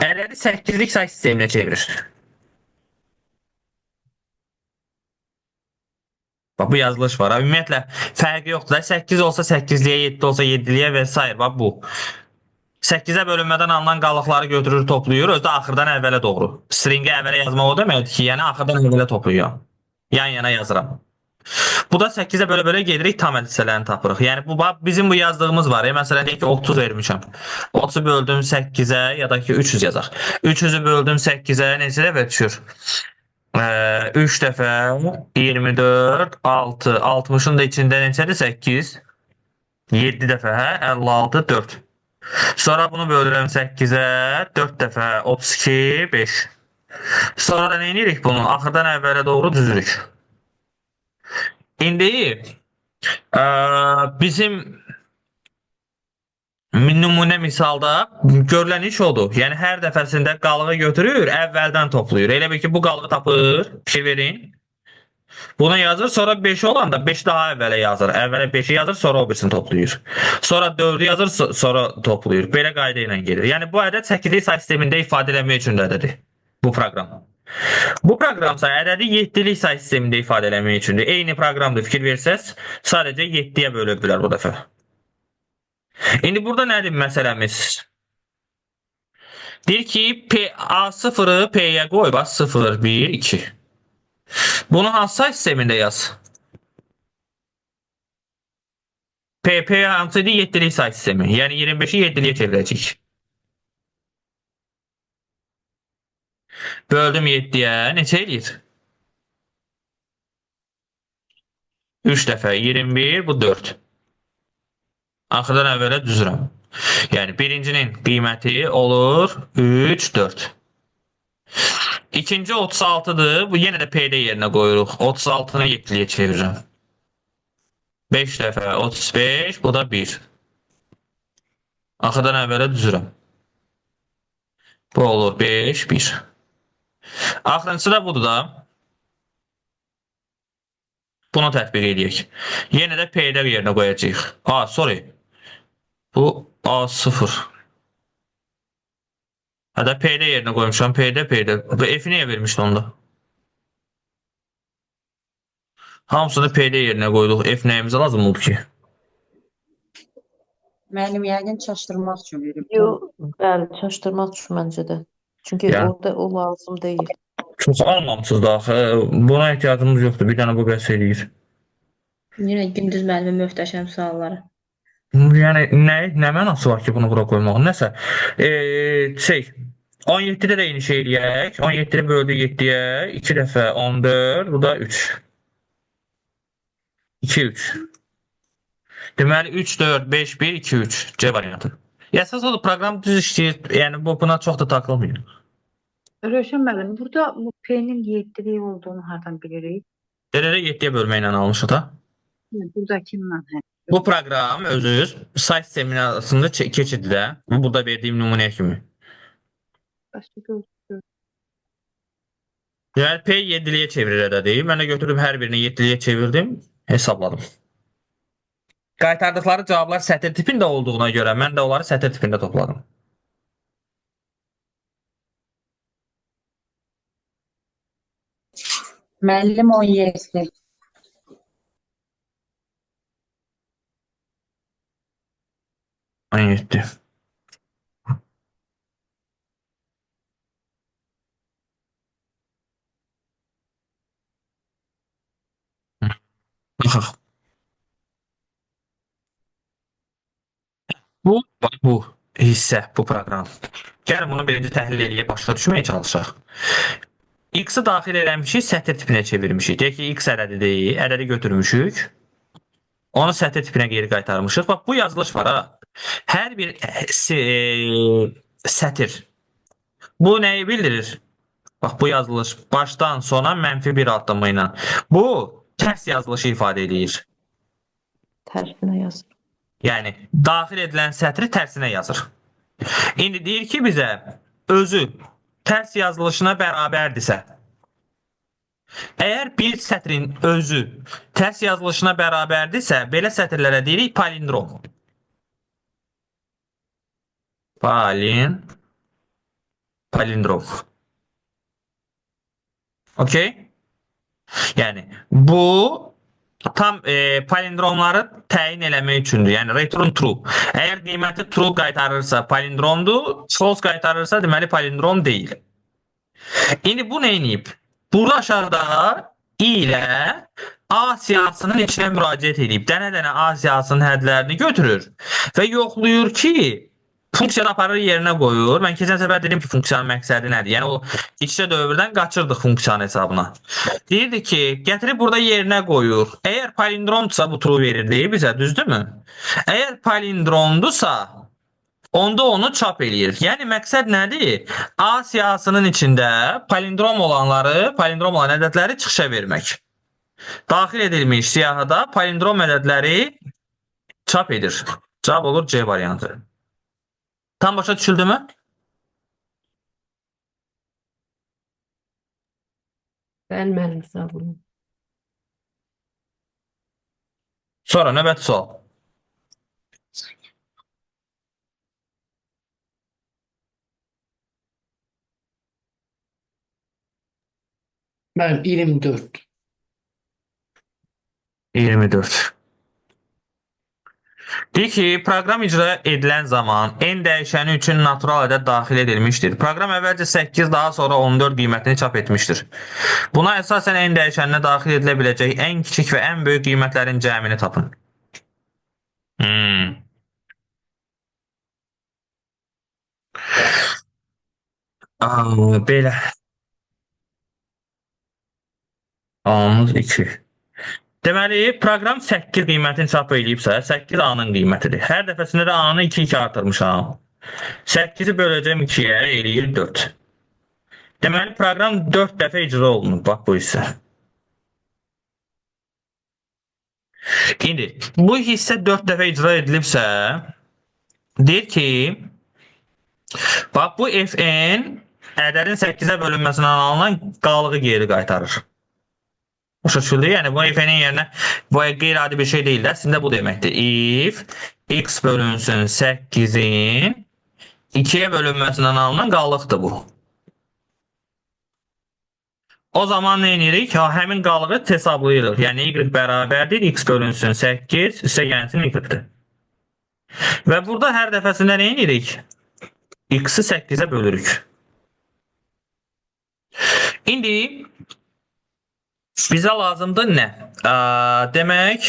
Ədədi 8'lik say sisteminə çevirir. Bax, bu yazılış var. Ümumiyyətlə, fərqi yoxdur da. 8 olsa 8'liyə, 7 olsa 7'liyə və s. Bax, bu. 8'ə bölünmədən alınan qalıqları götürür, toplayır. Özdə axırdan əvvələ doğru. Stringə əvvələ yazmaq o deməkdir ki, yəni axırdan əvvələ toplayıram. Yan-yana yazıram. Bu da 8'ə bölə-bölə gedirik, tam hissələrini tapırıq. Yəni, bizim bu yazdığımız var. Məsələn, deyək ki, 30 vermişəm. 30'u böldüm 8'ə ya da ki, 300 yazaq. 300'ü böldüm 8'ə neçə dəfə düşür? 3 dəfə 24, 6. 60'ın da içində neçədir? 8. 7 dəfə, hə? 56, 4. Sonra bunu bölürəm 8-ə, 4 dəfə 32, 5. Sonra da nə edirik bunu? Axırdan əvvələ doğru düzürük. İndi bizim nümunə misalda görülən iş odur. Yəni hər dəfəsində qalığı götürür, əvvəldən toplayır. Elə bil ki, bu qalığı tapır, fikir verin. Bunu yazır, sonra 5 olanda 5 daha əvvələ yazır. Əvvələ 5-i yazır, sonra o birisini toplayır. Sonra 4-ü yazır, sonra toplayır. Belə qayda ilə gedir. Yəni bu ədəd 8-lik say sistemində ifadə etmək üçün də ədədir bu proqram. Bu proqramsa ədədi 7-lik say sistemində ifadə etmək üçündür. Eyni proqramdır, fikir versəz, sadəcə 7-yə bölüb bilər bu dəfə. İndi burada nədir məsələmiz? Deyir ki, A0-ı P-yə qoy, bax 0, 1, 2. Bunu hansı say sistemində yaz? P hansıydı? 7-lik say sistemi. Yəni 25-i 7-liyə çevirəcəyik. Böldüm 7-yə, neçə eləyir? 3 dəfə 21, bu 4. Axırdan əvvələ düzürəm. Yəni birincinin qiyməti olur 3, 4. İkinci 36'dır. Bu yenə də P-də yerinə qoyuruq. 36-nı 7-liyə çevirirəm. 5 dəfə 35, bu da 1. Axırdan əvvələ düzürəm. Bu olur 5, 1. Axırıncısı da budur da. Bunu tətbiq edək. Yenə də P-də yerinə qoyacağıq. Sorry. Bu A0. Hətta P-də yerinə qoymuşam. P-də. Bu F-i niyə vermişdi onda? Hamısını P-də yerinə qoyduq. F nəyimizə lazım oldu ki? Müəllim yəqin çaşdırmaq üçün verib. Yox, bəli, çaşdırmaq üçün məncə də. Çünki Yəni. orada o lazım deyil. Çox anlamsızdır axı. Buna ehtiyacımız yoxdur. Bir dənə bu bəs eləyir. Yenə Gündüz müəllimin möhtəşəm sualları. Yəni nə mənası var ki bunu bura qoymağın? Nəsə. 17-də də eyni şey eləyək. 17-də böldük 7-yə. 2 dəfə 14. Bu da 3. 2, 3. Deməli 3, 4, 5, 1, 2, 3. C variantı. Əsas odur proqram düz işləyir. Yəni buna çox da takılmıyor. Rövşən müəllim, burada bu P-nin 7-lik olduğunu hardan bilirik? Dərərə 7-yə bölməklə almışıq da. Buradakindən hə. Bu proqram özü say sisteminin arasında keçididə. Burada verdiyim nümunə kimi. Başqa gördük. Yəni P 7-liyə çevirir ədədi. Mən də götürüb hər birini 7-liyə çevirdim, hesabladım. Qaytardıqları cavablar sətir tipində olduğuna görə mən də onları sətir tipində topladım. Müəllim 17. Yetti. Baxaq. Bu hissə, bu proqram. Gəlin bunu birinci təhlil edib başa düşməyə çalışaq. X-i daxil eləmişik, sətir tipinə çevirmişik. Deyək ki, X ədədidir, ədədi götürmüşük. Onu sətir tipinə geri qaytarmışıq. Bax, bu yazılış var ha. Hər bir sətir. Bu nəyi bildirir? Bax, bu yazılış başdan sona mənfi bir addımı ilə. Bu tərs yazılışı ifadə edir. Tərsinə yazır. Yəni, daxil edilən sətri tərsinə yazır. İndi deyir ki, bizə özü tərs yazılışına bərabərdirsə, əgər bir sətrin özü tərs yazılışına bərabərdirsə, belə sətirlərə deyirik palindrom. Palindrom. Okey? Yəni, bu tam palindromları təyin eləmək üçündür. Yəni, return true. Əgər qiyməti true qaytarırsa palindromdur, false qaytarırsa deməli palindrom deyil. İndi bu nə edib? Burada aşağıda i ilə A siyahısının içinə müraciət edib. Dənə-dənə A siyahısının hədlərini götürür və yoxlayır ki, funksiyanı aparır yerinə qoyur. Mən keçən səfər dedim ki, funksiyanın məqsədi nədir? Yəni, o iç-içə dövrdən qaçırdıq funksiyanın hesabına. Deyirdi ki, gətirib burada yerinə qoyur. Əgər palindromdursa, bu true verirdi bizə, düzdürmü? Əgər palindromdursa, onda onu çap eləyir. Yəni məqsəd nədir? A siyahısının içində palindrom olanları, palindrom olan ədədləri çıxışa vermək. Daxil edilmiş siyahıda palindrom ədədləri çap edir. Cavab olur C variantı. Tam başa düşüldümü? Bəli, müəllim, sağ olun. Sonra növbəti sual. Müəllim 24. 24. Deyir ki, proqram icra edilən zaman n dəyişəni üçün natural ədəd daxil edilmişdir. Proqram əvvəlcə 8, daha sonra 14 qiymətini çap etmişdir. Buna əsasən n dəyişəninə daxil edilə biləcək ən kiçik və ən böyük qiymətlərin cəmini tapın. Belə. A'mız 2. Deməli, proqram 8 qiymətini çap edibsə, 8 A-nın qiymətidir. Hər dəfəsində də A-nı 2 artırmışam. 8-i böləcəm 2-yə, eləyir 4. Deməli, proqram 4 dəfə icra olunur, bax bu hissə. İndi, bu hissə 4 dəfə icra edilibsə, deyir ki, bax bu Fn ədədin 8-ə bölünməsindən alınan qalığı geri qaytarır. Başa düşüldü? Yəni bu F'nin yerinə bu qeyri-adi bir şey deyil də. Əslində bu deməkdir. If x bölünsün 8-in 2-yə bölünməsindən alınan qalıqdır bu. O zaman nə edirik? Həmin qalığı hesablayırıq. Yəni y bərabərdir x bölünsün 8 üstə gəlsin y-dir. Və burada hər dəfəsində nə edirik? X-i 8-ə bölürük. İndi bizə lazımdır nə? Demək,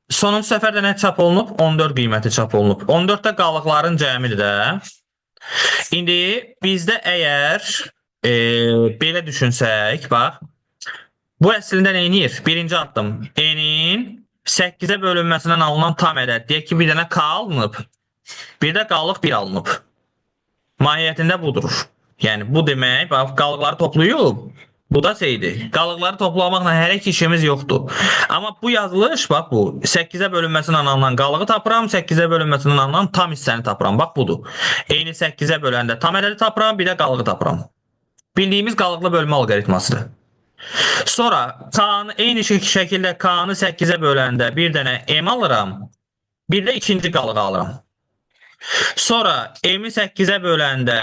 sonuncu səfərdə nə çap olunub? 14 qiyməti çap olunub. 14 də qalıqların cəmidir də. İndi bizdə əgər belə düşünsək, bax, bu əslində nə edir? Birinci addım, n-in 8-ə bölünməsindən alınan tam ədəd. Deyək ki, bir dənə k alınıb, bir də qalıq 1 alınıb. Mahiyyətində budur. Yəni, bu demək, bax, qalıqları toplayıb. Bu da şeydir. Qalıqları toplamaqla hər iki işimiz yoxdur. Amma bu yazılış, bax bu, 8-ə bölünməsindən alınan qalığı tapıram, 8-ə bölünməsindən alınan tam hissəni tapıram. Bax budur. Eyni 8-ə böləndə tam ədədi tapıram, bir də qalığı tapıram. Bildiyimiz qalıqlı bölmə alqoritmasıdır. Sonra eyni şəkildə k-nı 8-ə böləndə bir dənə m alıram, bir də ikinci qalığı alıram. Sonra m-i 8-ə böləndə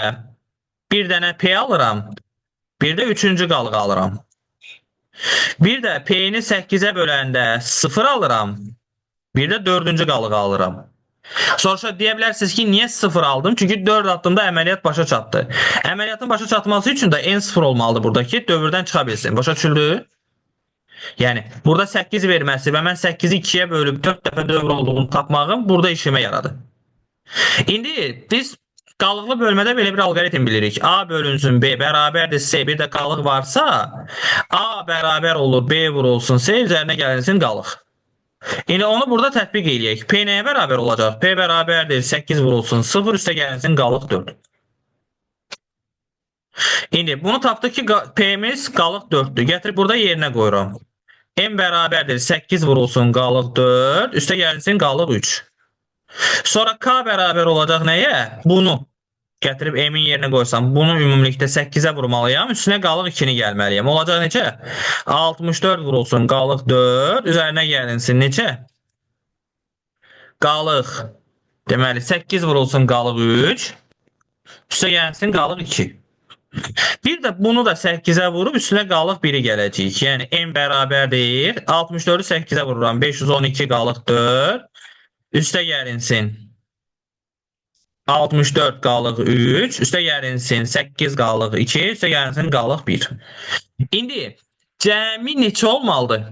bir dənə p alıram, bir də üçüncü qalığı alıram. Bir də p-ni 8-ə böləndə 0 alıram. Bir də dördüncü qalığı alıram. Sonra deyə bilərsiniz ki, niyə 0 aldım? Çünki 4 addımda əməliyyat başa çatdı. Əməliyyatın başa çatması üçün də n 0 olmalıdır burada ki, dövrdən çıxa bilsin. Başa düşüldü? Yəni, burada 8 verməsi və mən 8-i 2-yə bölüb 4 dəfə dövr olduğunu tapmağım burada işimə yaradı. İndi biz qalıqlı bölmədə belə bir alqoritm bilirik. A bölünsün B bərabərdir C, bir də qalıq varsa, A bərabər olur B vurulsun C, üzərinə gəlinsin qalıq. İndi onu burada tətbiq edək. P nəyə bərabər olacaq? P bərabərdir 8 vurulsun 0, üstə gəlinsin qalıq 4. İndi bunu tapdıq ki, P-miz qalıq 4-dür. Gətirib burada yerinə qoyuram. M bərabərdir 8 vurulsun qalıq 4, üstə gəlinsin qalıq 3. Sonra K bərabər olacaq nəyə? Bunu gətirib M-in yerinə qoysam, bunu ümumilikdə 8-ə vurmalıyam, üstünə qalıq 2-ni gəlməliyəm. Olacaq necə? 64 vurulsun qalıq 4, üzərinə gəlinsin necə? Qalıq, deməli 8 vurulsun qalıq 3, üstə gəlinsin qalıq 2. Bir də bunu da 8-ə vurub, üstünə qalıq 1-i gələcəyik. Yəni M bərabərdir, 64-ü 8-ə vururam, 512 qalıq 4, üstə gəlinsin 64 qalıq 3, üstə gəlinsin 8 qalıq 2, üstə gəlinsin qalıq 1. İndi cəmi neçə olmalıdır?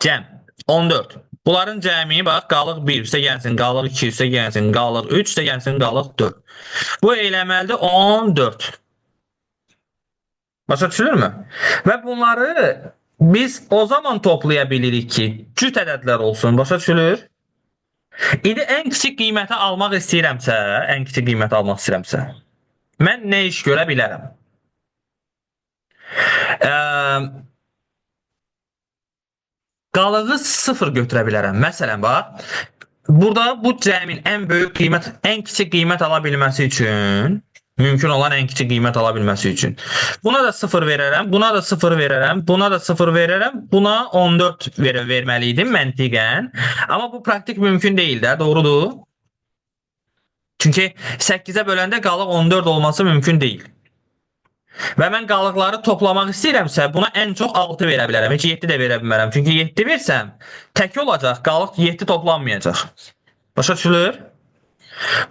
Cəm 14. Bunların cəmi bax qalıq 1, üstə gəlsin qalıq 2, üstə gəlsin qalıq 3, üstə gəlsin qalıq 4. Bu eləməlidir 14. Başa düşülürmü? Və bunları biz o zaman toplaya bilirik ki, cüt ədədlər olsun. Başa düşülür? İndi ən kiçik qiyməti almaq istəyirəmsə, mən nə iş görə bilərəm? Qalığı 0 götürə bilərəm. Məsələn, bax, burada bu cəmin ən böyük qiymət, ən kiçik qiymət ala bilməsi üçün, mümkün olan ən kiçik qiymət ala bilməsi üçün. Buna da 0 verərəm, buna da 0 verərəm, buna da 0 verərəm, buna 14 verməliydim məntiqən. Amma bu praktik mümkün deyil də, doğrudur? Çünki 8-ə böləndə qalıq 14 olması mümkün deyil. Və mən qalıqları toplamaq istəyirəmsə, buna ən çox 6 verə bilərəm. Heç 7 də verə bilmərəm. Çünki 7 versəm, tək olacaq, qalıq 7 toplanmayacaq. Başa düşülür?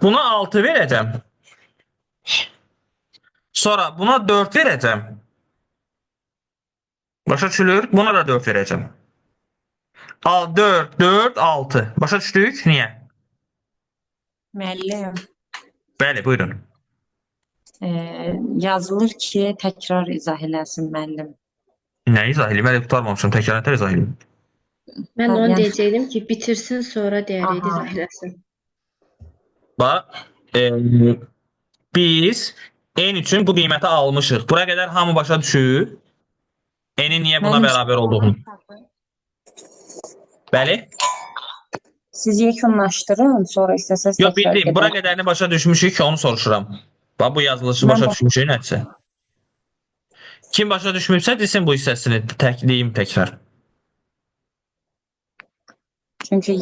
Buna 6 verəcəm. Sonra buna 4 verəcəm. Başa düşülür? Buna da 4 verəcəm. 4, 4, 6. Başa düşdük? Niyə? Müəllim, Bəli, buyurun. yazılır ki, təkrar izah eləsin müəllim. Nə izah edeyim? Mən tutarmamışım. Təkrar izah edeyim. Mən onu Yəni- deyəcəkdim ki, bitirsin sonra deyərəydi, Aha. izah eləsin. Bax, biz n üçün bu qiyməti almışıq. Bura qədər hamı başa düşür. N'in niyə buna Mənim- bərabər olduğunu. Bəli? Siz yekunlaşdırın, sonra istəsəz Yox, təkrar bildim. Bura gedək. qədərini başa düşmüşük ki, onu soruşuram. Bax, bu yazılışı Mən başa bax- düşmüşük nəticə. Kim başa düşmübsə, desin bu hissəsini deyim təkrar. Çünki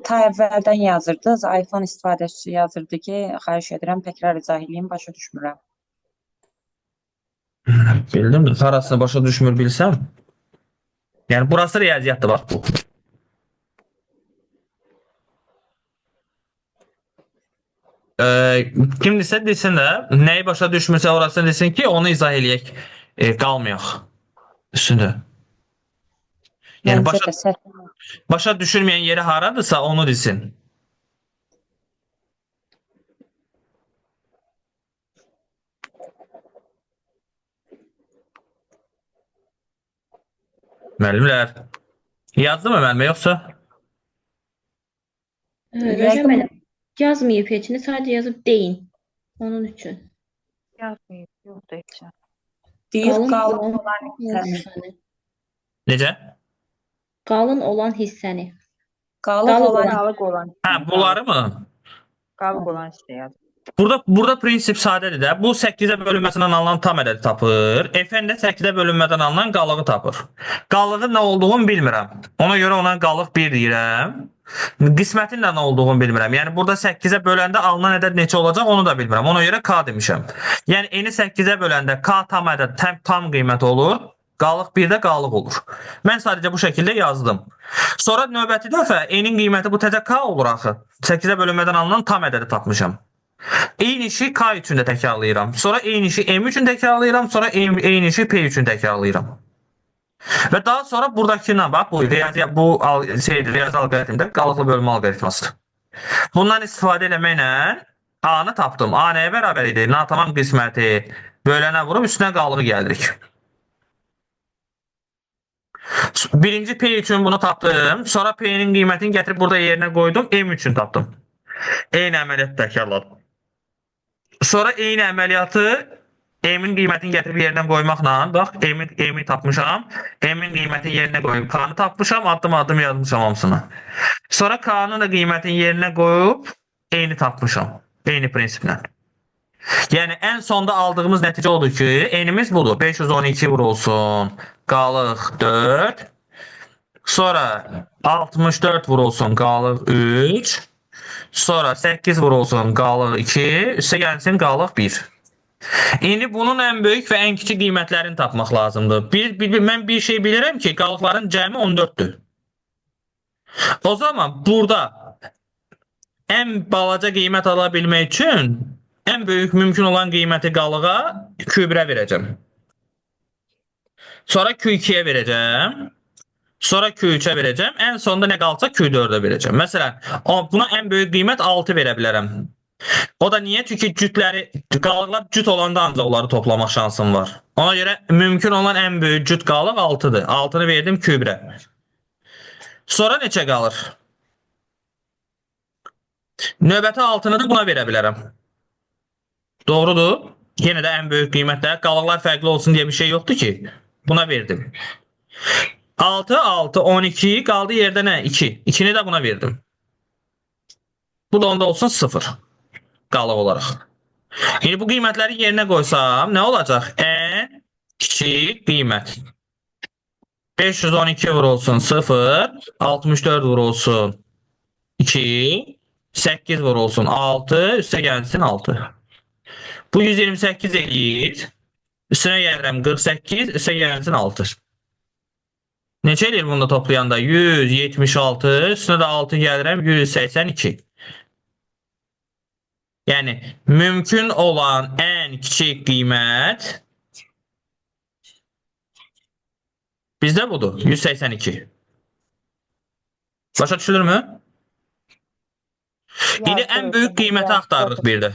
ta əvvəldən yazırdınız, iPhone istifadəçisi yazırdı ki, xahiş edirəm, təkrar izah edeyim, başa düşmürəm. Bildim də, harasını başa düşmür bilsəm. Yəni, burası riyaziyyatdır, bax bu. Kimdirsə desin də, nəyi başa düşmürsə orasını desin ki, onu izah eləyək, qalmayaq üstündə. Yəni, Məncə də səhv. başa düşülməyən yeri haradırsa onu desin. Müəllimlər, yazdı mı müəllimə yoxsa? Rövşən müəllim yazmayıb heç nə, sadəcə yazıb deyin. Onun üçün. Yazmayıb, yoxdur heç. Deyir, Qalın qalın olan olan hissəni. hissəni. Necə? Qalın olan hissəni. Qalıq olan Qalıq olan. Hə, bunları mı? Qalıq olan işte yaz. Burada prinsip sadədir də. Bu 8-ə bölünməsindən alınan tam ədədi tapır. F'n də 8-ə bölünmədən alınan qalığı tapır. Qalığın nə olduğunu bilmirəm. Ona görə ona qalıq 1 deyirəm. Qismətin də nə olduğunu bilmirəm. Yəni burada 8-ə böləndə alınan ədəd neçə olacaq onu da bilmirəm. Ona görə K demişəm. Yəni n-i 8-ə böləndə K tam ədəd, tam qiymət olur. Qalıq 1 də qalıq olur. Mən sadəcə bu şəkildə yazdım. Sonra növbəti dəfə n-in qiyməti bu təzə K olur axı. 8-ə bölünmədən alınan tam ədədi tapmışam. Eyni işi K üçün də təkrarlayıram. Sonra eyni işi M üçün təkrarlayıram. Sonra eyni işi P üçün təkrarlayıram. Və daha sonra buradakına bax, bu riyazi alqoritmdə qalıqlı bölmə alqoritmasıdır. Bundan istifadə eləməklə A-nı tapdım. A nəyə bərabər idi? Natamam qisməti bölənə vurub üstünə qalıq gəlirik. Birinci P üçün bunu tapdım. Sonra P'nin qiymətini gətirib burada yerinə qoydum. M üçün tapdım. Eyni əməliyyatı təkrarladım. Sonra eyni əməliyyatı M-in qiymətini gətirib yerinə qoymaqla, bax, M-i tapmışam. M-in qiymətini yerinə qoyub K-nı tapmışam, addım yazmışam hamısını. Sonra K-nın da qiymətini yerinə qoyub eyni tapmışam. Eyni prinsiplə. Yəni, ən sonda aldığımız nəticə odur ki, N-imiz budur. 512 vurulsun, qalıq 4. Sonra 64 vurulsun, qalıq 3. Sonra 8 vurulsun, qalıq 2. Üstə gəlsin, qalıq 1. İndi bunun ən böyük və ən kiçik qiymətlərini tapmaq lazımdır. Mən bir şey bilirəm ki, qalıqların cəmi 14-dür. O zaman burada ən balaca qiymət ala bilmək üçün ən böyük mümkün olan qiyməti qalığa Q1-ə verəcəm. Sonra Q2-yə verəcəm. Sonra Q3-ə verəcəm. Ən sonunda nə qalsa Q4-ə verəcəm. Məsələn, buna ən böyük qiymət 6 verə bilərəm. O da niyə? Çünki qalıqlar cüt olanda ancaq onları toplamaq şansım var. Ona görə mümkün olan ən böyük cüt qalıq 6-dır. 6-nı verdim Q1-ə. Sonra neçə qalır? Növbəti 6-nı da buna verə bilərəm. Doğrudur. Yenə də ən böyük qiymətlər, qalıqlar fərqli olsun deyə bir şey yoxdur ki. Buna verdim. 6, 6, 12 qaldı yerdə nə? 2. 2-ni də buna verdim. Bu da onda olsun 0. Qalıq olaraq. İndi bu qiymətləri yerinə qoysam nə olacaq? Ən kiçik qiymət. 512 vurulsun 0, 64 vurulsun 2, 8 vurulsun 6, üstə gəlsin 6. Bu 128 eləyir. Üstünə gəlirəm 48, üstə gəlsin 6. Neçə eləyir bunu da toplayanda? 176, üstünə də 6 gəlirəm 182. Yəni, mümkün olan ən kiçik qiymət bizdə budur, 182. Başa düşülürmü? İndi ən böyük qiyməti axtarırıq bir də.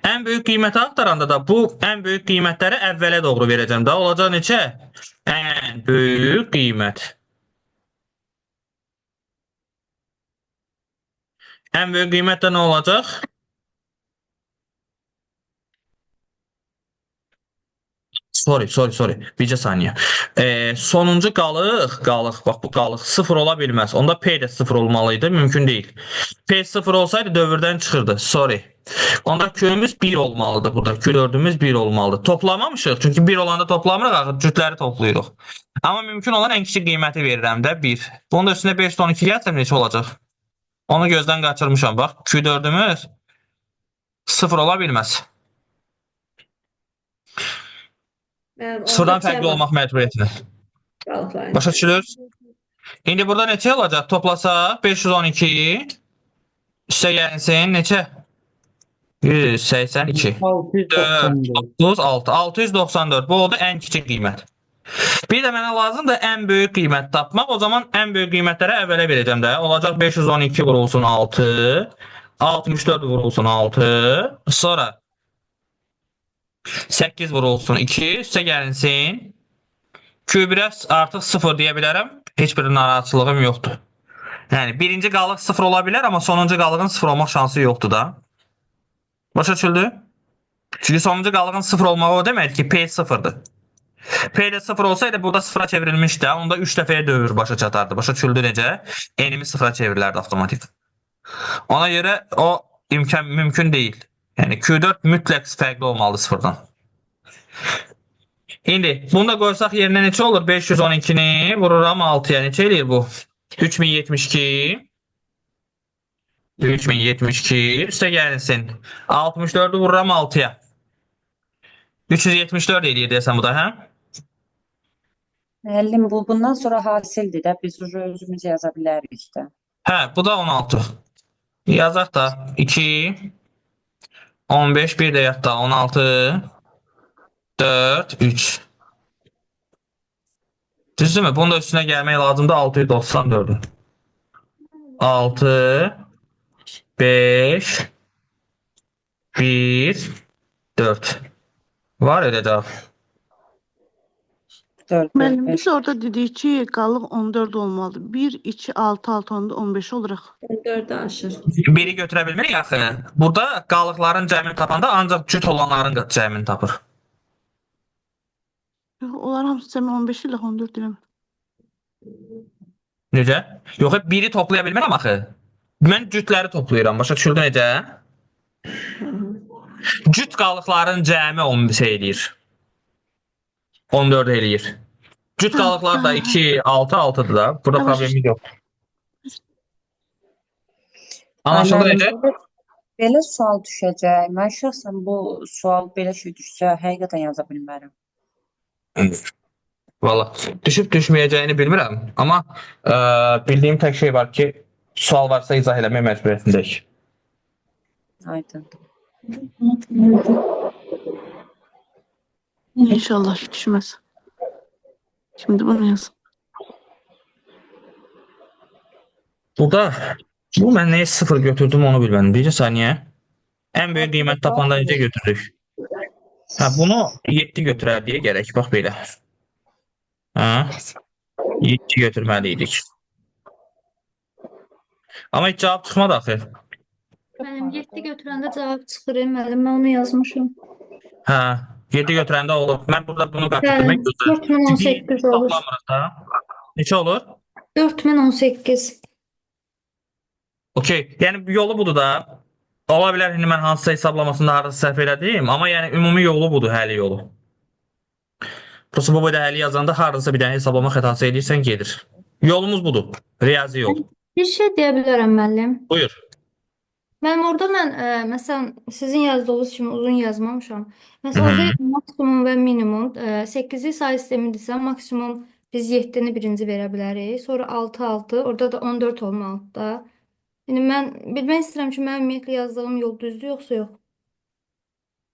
Ən böyük qiyməti axtaranda da bu ən böyük qiymətləri əvvələ doğru verəcəm də. Olacaq neçə? Ən böyük qiymət. Ən böyük qiymət də nə olacaq? Sorry. Bircə saniyə. Sonuncu qalıq, bax bu qalıq 0 ola bilməz. Onda P də 0 olmalıydı, mümkün deyil. P 0 olsaydı dövrdən çıxırdı, sorry. Onda Q'müz 1 olmalıdır burada. Q4'ümüz 1 olmalıdır. Toplamamışıq, çünki 1 olanda toplamırıq, axı cütləri toplayırıq. Amma mümkün olan ən kiçik qiyməti verirəm də 1. Bunun da üstünə 512 gəlsəm neçə olacaq? Onu gözdən qaçırmışam, bax. Q4'ümüz 0 ola bilməz. Sıfırdan fərqli olmaq məcburiyyətini. Başa düşülür? İndi burada neçə olacaq? Toplasaq 512 üstə gəlsin neçə? 182 4, 6, 694. Bu oldu ən kiçik qiymət. Bir də mənə lazımdır ən böyük qiymət tapmaq. O zaman ən böyük qiymətləri əvvələ verəcəm də. Olacaq 512 vurulsun 6, 64 vurulsun 6, sonra 8 vurulsun 2, üstə gəlinsin. Q1'ə artıq 0 deyə bilərəm. Heç bir narahatçılığım yoxdur. Yəni, birinci qalıq 0 ola bilər, amma sonuncu qalığın 0 olmaq şansı yoxdur da. Başa düşüldü? Çünki sonuncu qalığın 0 olmağı o deməkdir ki, P 0'dır. P də 0 olsaydı, burada 0'a çevrilmişdi. Onda 3 dəfəyə dövr başa çatardı. Başa düşüldü necə? Enimiz 0'a çevrilərdi avtomatik. Ona görə o mümkün deyil. Yəni Q4 mütləq fərqli olmalıdır 0'dan. İndi bunu da qoysaq yerinə neçə olur? 512'ni vururam 6'ya. Neçə eləyir bu? 3072. 3072. Üstə gəlinsin. 64'ü vururam 6'ya. 374 eləyir deyəsən bu da, hə? Müəllim, bundan sonra hasildir də, biz özümüz yaza bilərik də. Hə, bu da 16. Yazaq da 2, 15, bir də yadda 16, 4, 3. Düzdürmü? Bunun da üstünə gəlmək lazımdır 694'ü. 6, 5, 1, 4. Var elə cavab. 4, Müəllim, 5. biz orada dedik ki, qalıq 14 olmalıdır. 1, 2, 6, 6, 15 oluraq. 14'ü aşır. Biri götürə bilmirik axı. Burada qalıqların cəmini tapanda ancaq cüt olanların cəmini tapır. Onlar hamısı cəmi 15 ilə 14 ilə. Necə? Yox, biri toplaya bilmirəm axı. Mən cütləri toplayıram. Başa düşüldü necə? Cüt qalıqların cəmi 15 eləyir. 14 eləyir. Cüt qalıqlar da 2, 6, 6'dır da. Burada problemi yox. Anlaşıldı necə? Belə sual düşəcək. Mən şəxsən bu sual belə şey düşsə, həqiqətən yaza bilmərəm. Valla, düşüb düşməyəcəyini bilmirəm. Amma bildiyim tək şey var ki, sual varsa izah eləmək məcburiyyətindəyik. Aydındır. İnşallah düşməz. Şimdi bunu yazın. Burada bu mən nəyə 0 götürdüm onu bilmədim. Bir saniyə. Ən böyük qiymət tapanda necə götürdük? Hə, bunu 7 götürər deyə gərək. Bax belə. Hə? 7 götürməliydik. Amma heç cavab çıxmadı axı. Müəllim 7 götürəndə cavab çıxır, müəllim. Mən onu yazmışam. Hə, 7 götürəndə olur. Mən burada bunu qət Bəli, etmək gözəl. 4018 olur. Toplamırıq da. Neçə olur? 4018. Okey. Yəni yolu budur da. Ola bilər indi mən hansısa hesablamasında harasa səhv elədim, amma yəni ümumi yolu budur, həlli yolu. Prosta bu boyda həlli yazanda harasa bir dənə hesablama xətası edirsən gedir. Yolumuz budur. Riyazi yol. Bir şey deyə bilərəm, müəllim. Buyur. Müəllim, orada mən, məsələn, sizin yazdığınız kimi uzun yazmamışam. Məsələn, orada maksimum və minimum 8-li say sistemidirsə, maksimum biz 7-ni birinci verə bilərik. Sonra 6, 6, orada da 14 olmalıdır da. Yəni mən bilmək istəyirəm ki, mənim ümumiyyətlə yazdığım yol düzdür, yoxsa yox?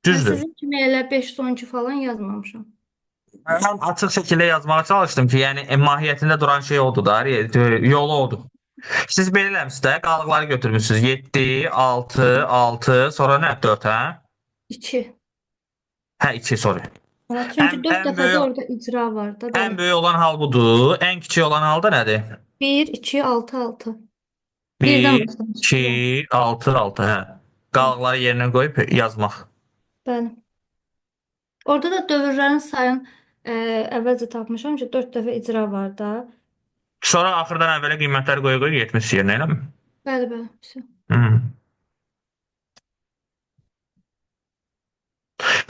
Mən Düzdür. sizin kimi elə 512 falan yazmamışam. Mən açıq şəkildə yazmağa çalışdım ki, yəni mahiyyətində duran şey odur da, yolu odur. Siz belə eləmişsiniz də, qalıqları götürmüşsünüz. 7, 6, 6, sonra nə? 4, hə? 2. Hə, 2, sorry. Çünki Ən- 4 ən dəfə də böyük- orada icra var da. Ən böyük olan hal budur. Ən kiçik olan hal da nədir? 1, 2, 6, 6. 1, Birdən başlamışıq. 2, 6, 6, hə. Qalıqları yerinə qoyub yazmaq. Bəli. Orada da dövrlərin sayını əvvəlcə tapmışam ki, 4 dəfə icra var da. Sonra axırdan əvvələ qiymətləri qoya-qoya 70 yerinə, eləmi? Bəli, bəli. Все.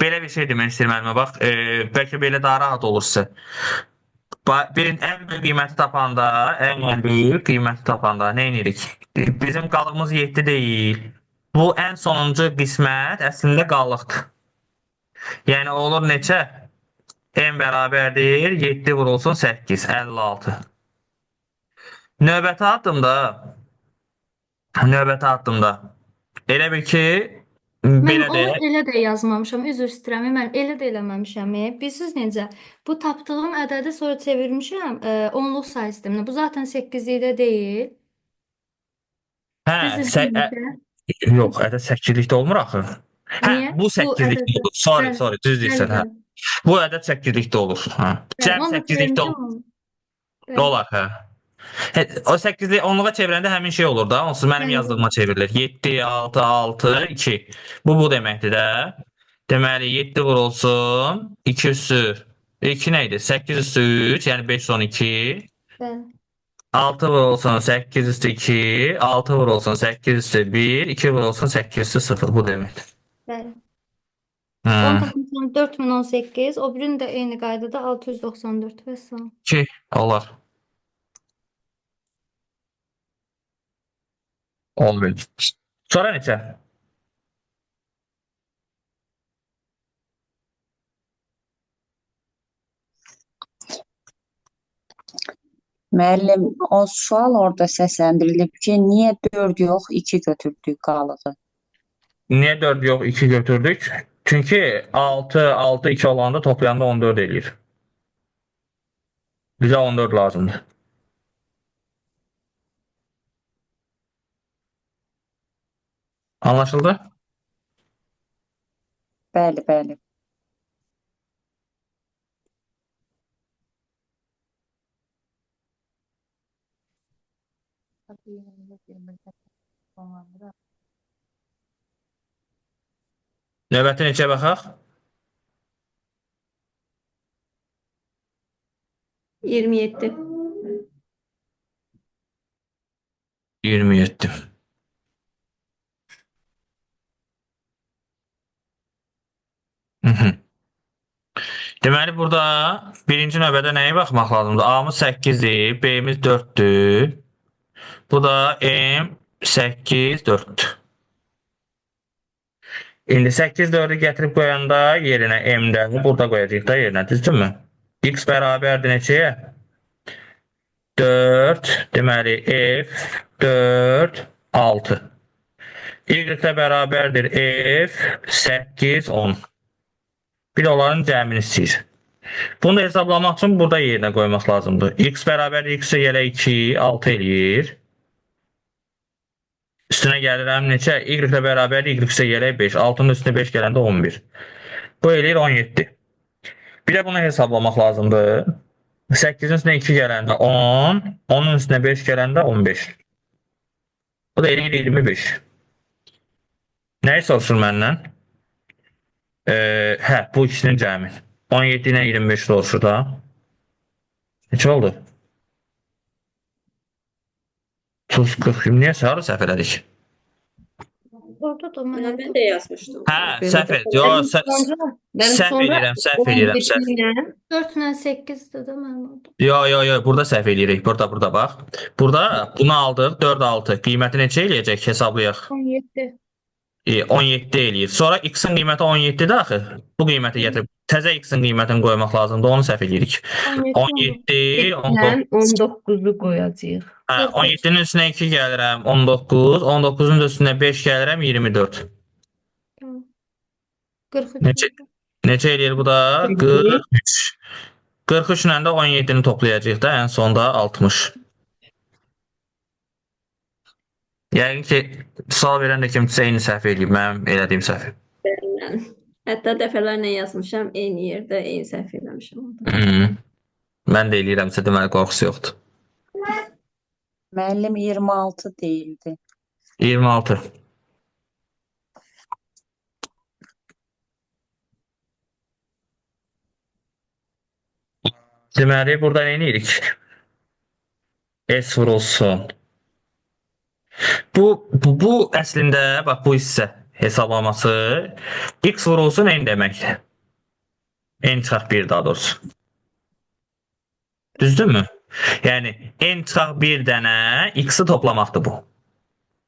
Belə bir şey demək istəyirəm müəllimə, bax, bəlkə belə daha rahat olur sizə. Birin ən böyük qiyməti tapanda, ən böyük qiyməti tapanda nə edirik? Bizim qalığımız 7 deyil. Bu ən sonuncu qismət əslində qalıqdır. Yəni olur neçə? N bərabərdir 7 vurulsun 8, 56. Növbəti addımda elə bil ki, Mən belə onu də elə də yazmamışam. Üzr istəyirəm. Mən elə də eləməmişəm. Bilirsiniz necə? Bu tapdığım ədədi sonra çevirmişəm onluq say sisteminə. Bu zaten 8-likdə deyil. hə, yox, ədəd 8-likdə olmur axı. Hə, Niyə? bu 8-likdə olur. Sorry, düz deyirsən, hə. Bu ədəd 8-likdə olur, hə. Cəm 8-likdə olur. Olar, hə. O 8-li 10-luğa çevirəndə həmin şey olur da, onsuz mənim yazdığıma çevrilir. 7, 6, 6, 2. Bu deməkdir də. Deməli 7 vurulsun 2 üstü 2 nə idi? 8 üstü 3, yəni 5 son 2. Bəli. 6 vurulsun 8 üstü 2, 6 vurulsun 8 üstü 1, 2 vurulsun 8 üstü 0. Bu deməkdir. Bəli. Hə. Onu tapmışam 4018, o birinin də eyni qaydada 694 və salam. 2 olar. Olmuyor. Sonra neçə? Müəllim, o sual orada səsləndirilib ki, niyə 4 yox, 2 götürdük qalığı? Niyə 4 yox 2 götürdük? Çünki 6, 6, 2 olanda toplayanda 14 eləyir. Bizə 14 lazımdır. Anlaşıldı? Bəli, bəli. Növbəti neçə baxaq? 27. 27. Deməli, burada birinci növbədə nəyə baxmaq lazımdır? A-mız 8-dir, B-miz 4-dür. Bu da M 8, 4-dür. İndi 8, 4-ü gətirib qoyanda yerinə M-dən burada qoyacaq da yerinə, düzdürmü? X bərabərdir neçəyə? 4, deməli F 4, 6. Y-də bərabərdir F 8, 10. Bir onların cəmini istəyir. Bunu da hesablamaq üçün burada yerinə qoymaq lazımdır. X bərabər X-ə gələ 2, 6 eləyir. Üstünə gəlirəm neçə? Y-də bərabər Y-ə gələ 5. 6-nın üstünə 5 gələndə 11. Bu eləyir 17. Bir də bunu hesablamaq lazımdır. 8-in üstünə 2 gələndə 10, 10-un üstünə 5 gələndə 15. Bu da eləyir 25. Nəyi soruşur məndən? Hə, bu ikisinin cəmi. 17 ilə 25 soruşur da. Neçə oldu? 30, 40. Niyə sarı səhv elədik? Orada da mənə Ben de yazmıştım. Hə, Böyle səhv de- et. Yo, Benim səhv sonra edirəm, səhv edirəm. 17 ilə 4 ilə 8-dir də mənim orada. Yo, burada səhv eləyirik. Burada bax. Burada bunu aldıq, 4, 6. Qiyməti neçə eləyəcək? Hesablayaq. 17. 17 eləyir. Sonra x-in qiyməti 17-dir axı. Bu qiyməti gətirib təzə x-in qiymətini qoymaq lazımdır. Onu səhv eləyirik. 17, 19. 19'u koyacağız. Hə, 17-nin üstünə 2 gəlirəm, 19. 19-un da üstünə 5 gəlirəm, 24. Tamam. 43. Neçə eləyir bu da? 43. 43 ilə də 17-ni toplayacağıq da, ən sonda 60. Yəqin ki, sual verən də kimsə eyni səhv eləyib, mənim elədiyim səhv. Ben. Hatta dəfələrlə yazmışam, eyni yerdə eyni səhv eləmişəm. orada. Mən də eləyirəmsə deməli qorxusu yoxdur. Müəllim 26 deyildi. 26. Deməli, burada nə edirik? S vurulsun. Bu əslində, bax bu hissə hesablaması x vurulsun n deməkdir. N çıxaq 1 daha doğrusu. Düzdürmü? Yəni n çıxaq 1 dənə x-i toplamaqdır bu.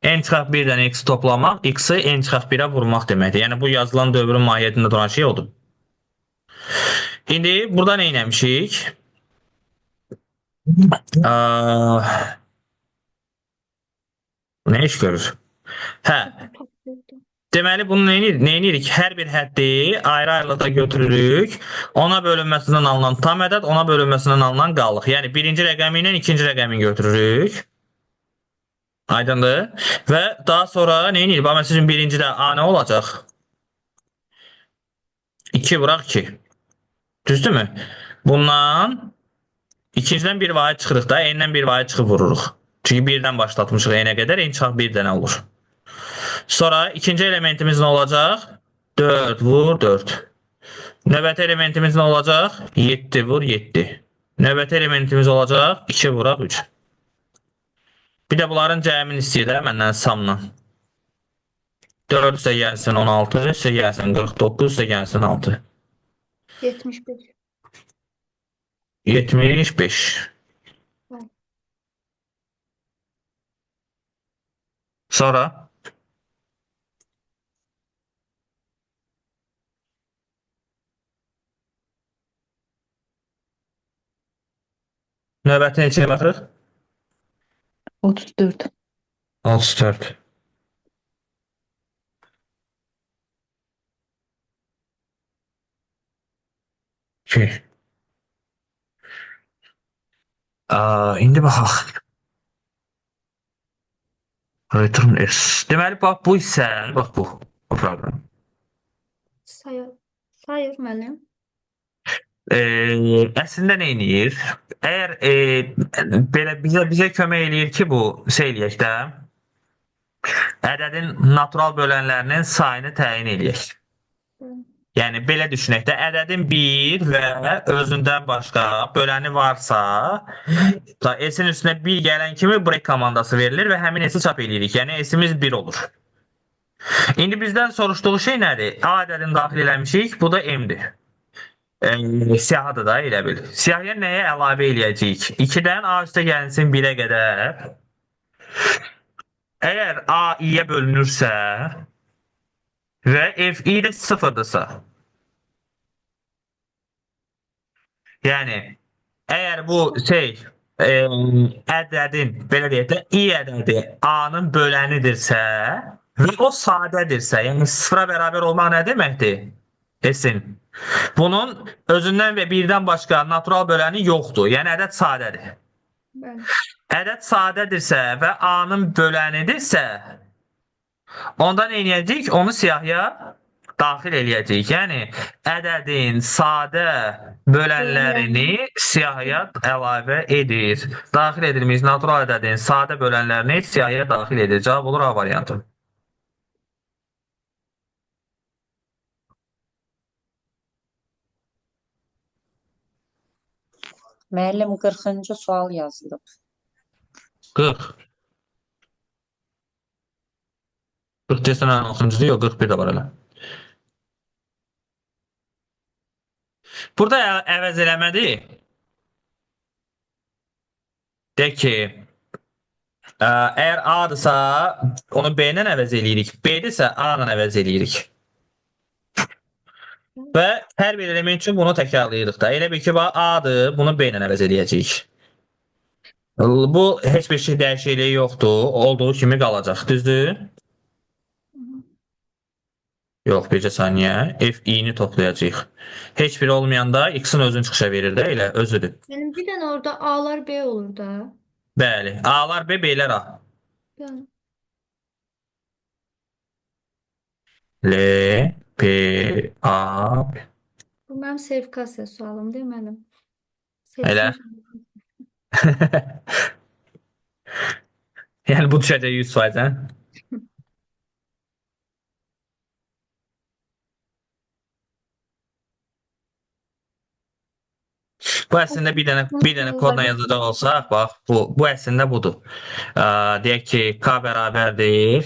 N çıxaq 1 dənə x-i toplamaq, x-i n çıxaq 1-ə vurmaq deməkdir. Yəni bu yazılan dövrün mahiyyətində duran şey odur. İndi burada nə etmişik? Nə iş görür? Hə. Deməli bunu nə edirik? Hər bir həddi ayrı-ayrılıqda götürürük. Ona bölünməsindən alınan tam ədəd, ona bölünməsindən alınan qallıq. Yəni birinci rəqəmi ilə ikinci rəqəmi götürürük. Aydındır? Və daha sonra nə edirik? Bax məsələn birincidə A nə olacaq? 2 vuraq 2. Düzdürmü? Bundan ikincidən bir vahid çıxırıq da, n-dən bir vahid çıxıb vururuq. Çünki 1-dən başlatmışıq n-ə qədər, n çıxaq 1 dənə olur. Sonra ikinci elementimiz nə olacaq? 4 vur 4. Növbəti elementimiz nə olacaq? 7 vur 7. Növbəti elementimiz olacaq? 2 vuraq 3. Bir də bunların cəmini istəyir də məndən samla. 4 üstə gəlsin 16, üstə gəlsin 49, üstə gəlsin 6. 75. 75. Sonra növbəti neçəyə baxırıq? 34. 64. İndi baxaq. Return S. Deməli, bax bu hissə, bax bu proqram. Sayır müəllim. Əslində nə eləyir? Əgər belə bizə kömək eləyir ki, bu eləyək də, ədədin natural bölənlərinin sayını təyin eləyək. Yəni belə düşünək də, ədədin 1 və özündən başqa böləni varsa, S-in üstünə 1 gələn kimi break komandası verilir və həmin S-i çap eləyirik. Yəni S-imiz 1 olur. İndi bizdən soruşduğu şey nədir? A ədədini daxil eləmişik, bu da M-dir. Siyahıdır da elə bil. Siyahıya nəyə əlavə eləyəcəyik? 2-dən A üstə gəlsin 1-ə qədər. Əgər A i-yə bölünürsə və f i də 0-dırsa, yəni əgər bu ədədin, belə deyək də, i ədədi A-nın bölənidirsə və o sadədirsə, yəni 0-a bərabər olmaq nə deməkdir? S-in. Bunun özündən və birdən başqa natural böləni yoxdur. Yəni ədəd sadədir. Ədəd sadədirsə və A-nın bölənidirsə, ondan nə edəcəyik? Onu siyahıya daxil eləyəcəyik. Yəni ədədin sadə bölənlərini siyahıya əlavə edir. Daxil edilmiş natural ədədin sadə bölənlərini siyahıya daxil edir. Cavab olur A variantı. Müəllim 40-cı sual yazılıb. 40. 40 desən 16-cıdır, yox 41 də var elə. Burada əvəz eləmədi. De ki, əgər A-dırsa, onu B ilə əvəz eləyirik. B-dirsə A-la əvəz eləyirik. Və hər bir element üçün bunu təkrarlayırıq da. Elə bil ki, A-dır, bunu B ilə əvəz eləyəcəyik. Bu heç bir şey dəyişikliyi yoxdur. Olduğu kimi qalacaq. Düzdür? Yox, bircə saniyə. F-i-ni toplayacağıq. Heç biri olmayanda x-in özünü çıxışa verir də, elə özüdür. Yəni bir dənə orada A-lar B olur da. Bəli. A-lar B, B-lər A. Yəni, L, P, A. bu mənim sertifikasiya sualım deyil mənim. Elə. Seçmişəm. Yəni bu düşəcək 100%, hə? Bu əslində bir dənə kodla yazacaq olsaq, bax, bu əslində budur. Deyək ki, K bərabərdir.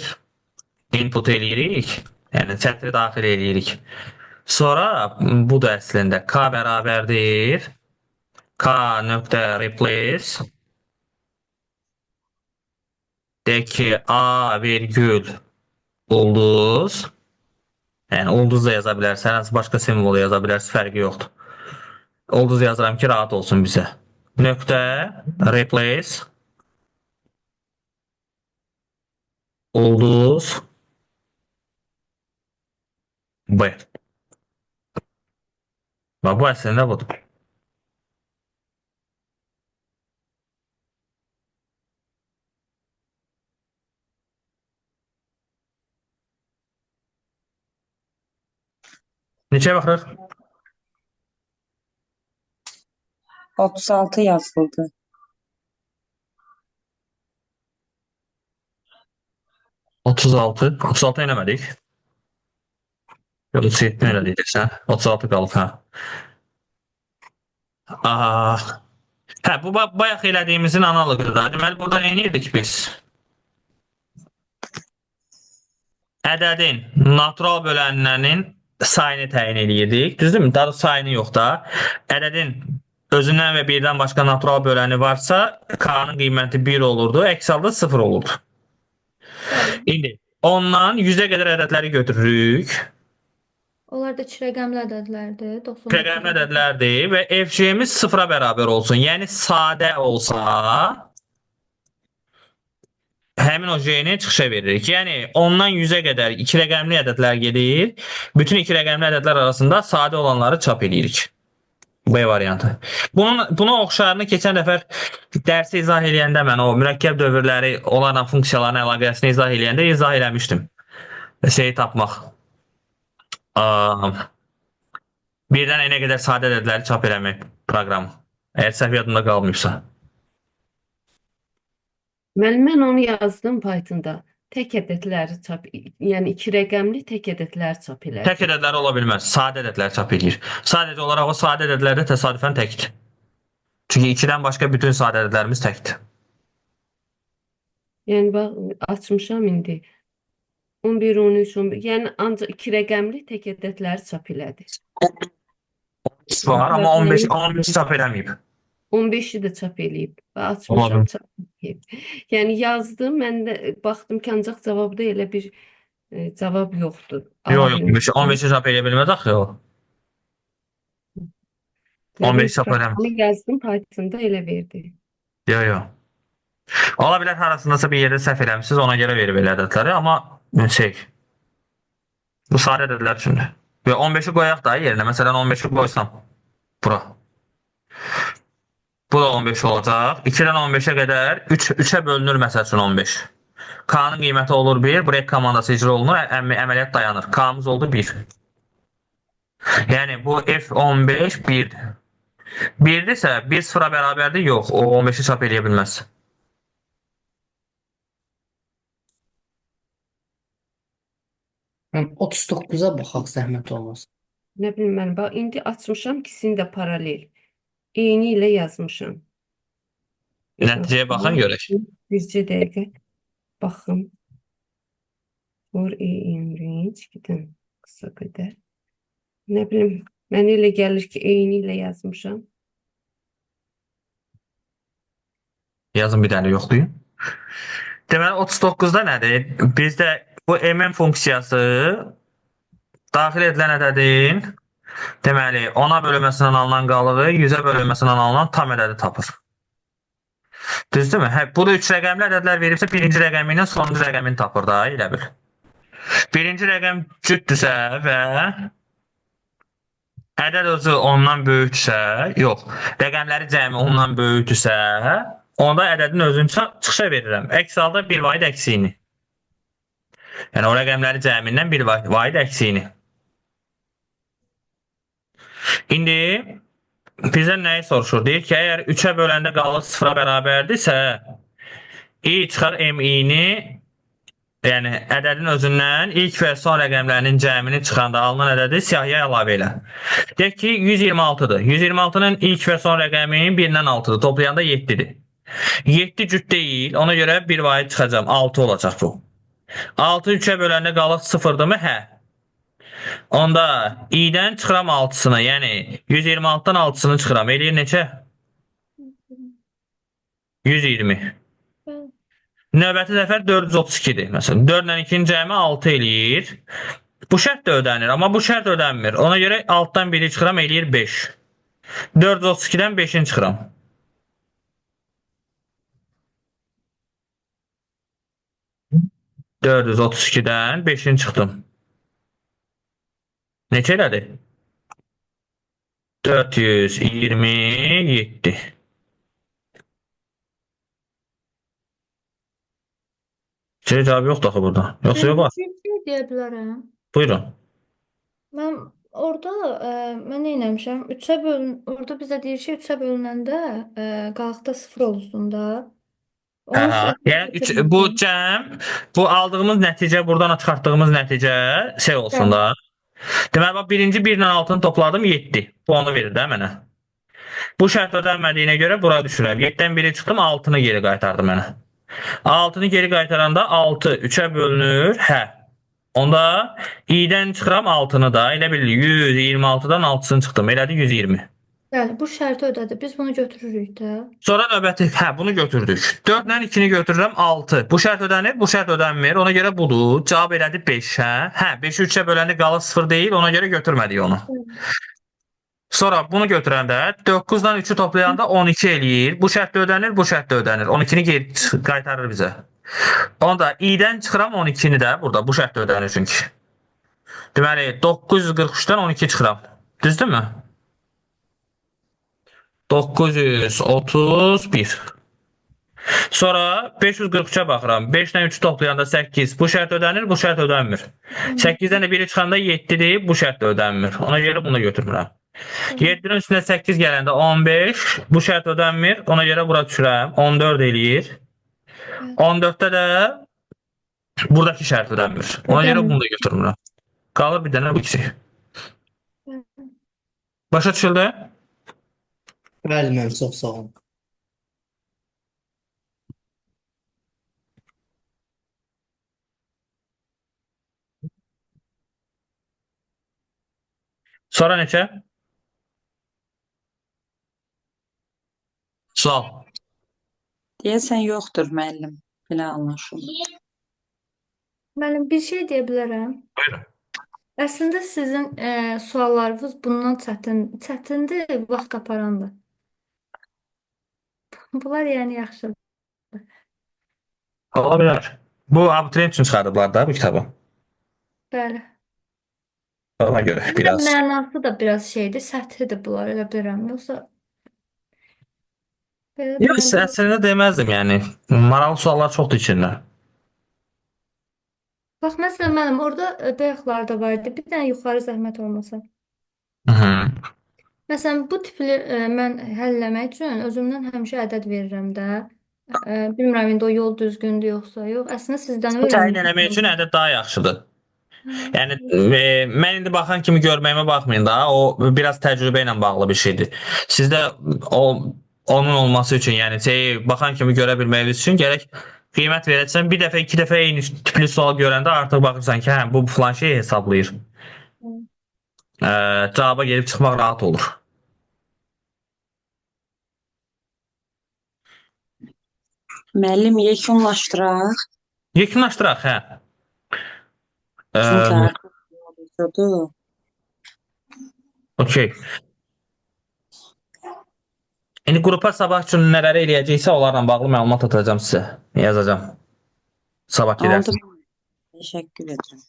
Input eləyirik. Yəni sətri daxil eləyirik. Sonra budur əslində. K bərabərdir. K nöqtə replace. Deyək ki, A virgül ulduz. Yəni ulduz da yaza bilərsən, başqa simvolu yaza bilərsən, fərqi yoxdur. Ulduz yazıram ki, rahat olsun bizə. Nöqtə replace ulduz B. Və bu əslində budur. Neçəyə baxırıq? 36 yazıldı. 36. 36 eləmədik. Yox, 37 elədik sən. 36 qalıb, hə. Hə, bu bayaq elədiyimizin analogudur. Deməli, burada nə edirdik biz? Ədədin natural bölənlərinin sayını təyin edirdik. Düzdürmü? Daha sayını yox da. Ədədin özündən və birdən başqa natural böləni varsa, K-nın qiyməti 1 olurdu, əks halda 0 olurdu. İndi ondan 100-ə qədər ədədləri götürürük. Onlar da 2 rəqəmli ədədlərdir. 99 2 rəqəmli ədədlərdir və FG-miz 0-a bərabər olsun. Yəni sadə olsa həmin o J-ni çıxışa veririk. Yəni ondan 100-ə qədər 2 rəqəmli ədədlər gedir. Bütün 2 rəqəmli ədədlər arasında sadə olanları çap edirik. B variantı. Buna oxşarını keçən dəfə dərsi izah eləyəndə mən o mürəkkəb dövrləri onlarla funksiyaların əlaqəsini izah eləyəndə izah eləmişdim. Şeyi tapmaq. Birdən nə qədər sadə ədədləri çap eləmək proqramı. Əgər səhv yadımda qalmayıbsa. Mən onu yazdım Pythonda. Tək ədədləri çap, yəni 2 rəqəmli tək ədədlər çap elər. Tək ədədlər ola bilməz. Sadə ədədlər çap edir. Sadəcə olaraq o sadə ədədlər də təsadüfən təkdir. Çünki 2-dən başqa bütün sadə ədədlərimiz təkdir. Yəni bax açmışam indi. 11, 13, 11. Yəni ancaq 2 rəqəmli tək ədədləri çap elədi. Var, amma 15 çap eləməyib. 15-i də çap eləyib. Açmışam, çap eləyib. Yəni yazdım, mən də baxdım ki, ancaq cavabda elə bir cavab yoxdur. Yox, 15-i çap eləyə bilməz axı o. 15 çap eləmir. Yazdım, Pythonda elə verdi. Yox. Ola bilər arasındasa bir yerdə səhv eləmişsiniz, ona görə verib elə ədədləri, amma bu sadə ədədlər üçündür. Və 15-i qoyaq da yerinə, məsələn 15-i qoysam bura. Bu da 15 olacaq. 2-dən 15-ə qədər 3-ə bölünür məsəl üçün 15. K-nın qiyməti olur 1, break komandası icra olunur, əməliyyat dayanır. K-mız oldu 1. Yəni bu F15 1-dir. 1-dirsə 1 sıfıra bərabərdir, yox, o 15-i çap eləyə bilməz. Mən 39-a baxaq zəhmət olmaz. Nə bilim mən, bax, indi açmışam ikisini də paralel. eyni ilə yazmışam. Nəticəyə baxın görək. Bircə dəqiqə baxım. For a in range gedən qısa qədər. Nə bilim, mənə elə gəlir ki, eyni ilə yazmışam. Yazın bir dənə yoxlayın. Deməli 39-da nədir? Bizdə bu mm funksiyası daxil edilən ədədin deməli 10-a bölünməsindən alınan qalığı 100-ə bölünməsindən alınan tam ədədi tapır. Düzdürmü? Burada 3 rəqəmli ədədlər veribsə birinci rəqəmi ilə sonuncu rəqəmini tapır da, elə bil. Birinci rəqəm cütdürsə və ədəd özü ondan böyükdürsə, yox, rəqəmləri cəmi ondan böyükdürsə, onda ədədin özünü çıxışa verirəm. Əks halda bir vahid əksiyini. Yəni o rəqəmləri cəmindən bir vahid əksiyini. İndi bizdən nəyi soruşur? Deyir ki, əgər 3-ə böləndə qalıq 0-a bərabərdirsə, i çıxar m-i-ni, yəni ədədin özündən ilk və son rəqəmlərinin cəmini çıxanda alınan ədədi siyahıya əlavə elə. Deyək ki, 126-dır. 126-nın ilk və son rəqəmi 1-dən 6-dır. Toplayanda 7-dir. 7 cüt deyil, ona görə bir vahid çıxacam. 6 olacaq bu. 6 3-ə böləndə qalıq 0-dırmı? Hə. Onda i-dən çıxıram 6-sını, yəni 126-dan 6-sını çıxıram. Eləyir neçə? 120. Növbəti dəfər 432-dir. Məsələn, 4 ilə 2-nin cəmi 6 eləyir. Bu şərt də ödənir, amma bu şərt ödənmir. Ona görə altdan 1-i çıxıram, eləyir 5. 432-dən 5-ini çıxıram. 432-dən 5-ini çıxdım. Neçə elədi? 427. Cavab yoxdur axı burada. Yoxsa yox var? Bir şey deyə bilərəm. Buyurun. Mən orada mən nə etmişəm? 3-ə bölün, orada bizə deyir ki, 3-ə bölünəndə qalıqda 0 olsun da. Onu Aha. Yəni bu cəm, bu aldığımız nəticə, buradan çıxartdığımız nəticə şey olsun da. Deməli, bax, birinci 1 ilə 6-nı topladım, 7. Bu onu verir də mənə. Bu şərt ödənmədiyinə görə bura düşürəm. 7-dən 1-i çıxdım, 6-nı geri qaytardı mənə. 6-nı geri qaytaranda 6 3-ə bölünür, hə. Onda i-dən çıxıram 6-nı da, elə bil 126-dan 6-sını çıxdım, elədi 120. Bəli, bu şərti ödədi. Biz bunu götürürük də. Sonra növbəti, bunu götürdük. 4 ilə 2-ni götürürəm 6. Bu şərt ödənir, bu şərt ödənmir. Ona görə budur. Cavab elədi 5, hə? Hə, 5-i 3-ə böləndə qalıq 0 deyil, ona görə götürmədik onu. Sonra bunu götürəndə 9-dan 3-ü toplayanda 12 eləyir. Bu şərt də ödənir, bu şərt də ödənir. 12-ni geri qaytarır bizə. Onda i-dən çıxıram 12-ni də burada. Bu şərt də ödənir çünki. Deməli, 943-dən 12 çıxıram. Düzdürmü? 931. Sonra 543-ə baxıram. 5 ilə 3-ü toplayanda 8. Bu şərt ödənir, bu şərt ödənmir. 8-dən də 1-i çıxanda 7 deyib, bu şərt də ödənmir. Ona görə bunu götürmürəm. 7-nin üstünə 8 gələndə 15. Bu şərt ödənmir. Ona görə bura düşürəm. 14 eləyir. 14-də də buradakı şərt ödənmir. Ona görə bunu da götürmürəm. Qalır bir dənə bu ikisi. Başa düşüldü? Bəli, mən çox sağ olun. Sonra neçə? Sual. Deyəsən yoxdur müəllim. Belə anlaşılır. Müəllim, bir şey deyə bilərəm. Buyurun. Əslində sizin suallarınız bundan çətindir, vaxt aparandır. Bunlar yəni yaxşıdır. Ola bilər. Bu abituriyent üçün çıxardıblar da bu kitabı. Bəli. Ona görə biraz. Mənası da biraz şeydir, səthidir bunlar, elə bilirəm. Yoxsa Yox, əslində deməzdim yəni. Maraqlı suallar çoxdur içində. Bax, məsələn, mənim orada bayaqlarda var idi. Bir dənə yuxarı zəhmət olmasa. Məsələn, bu tipli mən həll eləmək üçün özümdən həmişə ədəd verirəm də. Bilmirəm, indi o yol düzgündür yoxsa yox. Əslində sizdən Təyin eləmək üçün ədəd daha yaxşıdır. Yəni mən indi baxan kimi görməyimə baxmayın da, o biraz təcrübə ilə bağlı bir şeydir. Sizdə onun olması üçün, yəni baxan kimi görə bilməyiniz üçün gərək qiymət verəcəksən. Bir dəfə, iki dəfə eyni tipli sual görəndə artıq baxırsan ki, hə, bu falan şeyi hesablayır. Cavaba gelib çıxmaq rahat olur. Müəllim, yekunlaşdıraq. Yekunlaşdıraq, hə. Çünki artıq yoxdur. Okey. İndi qrupa sabah üçün nələri eləyəcəksə, onlarla bağlı məlumat atacağım sizə. Yazacağım. Sabah gedərsiniz. Oldu. Teşekkür ederim.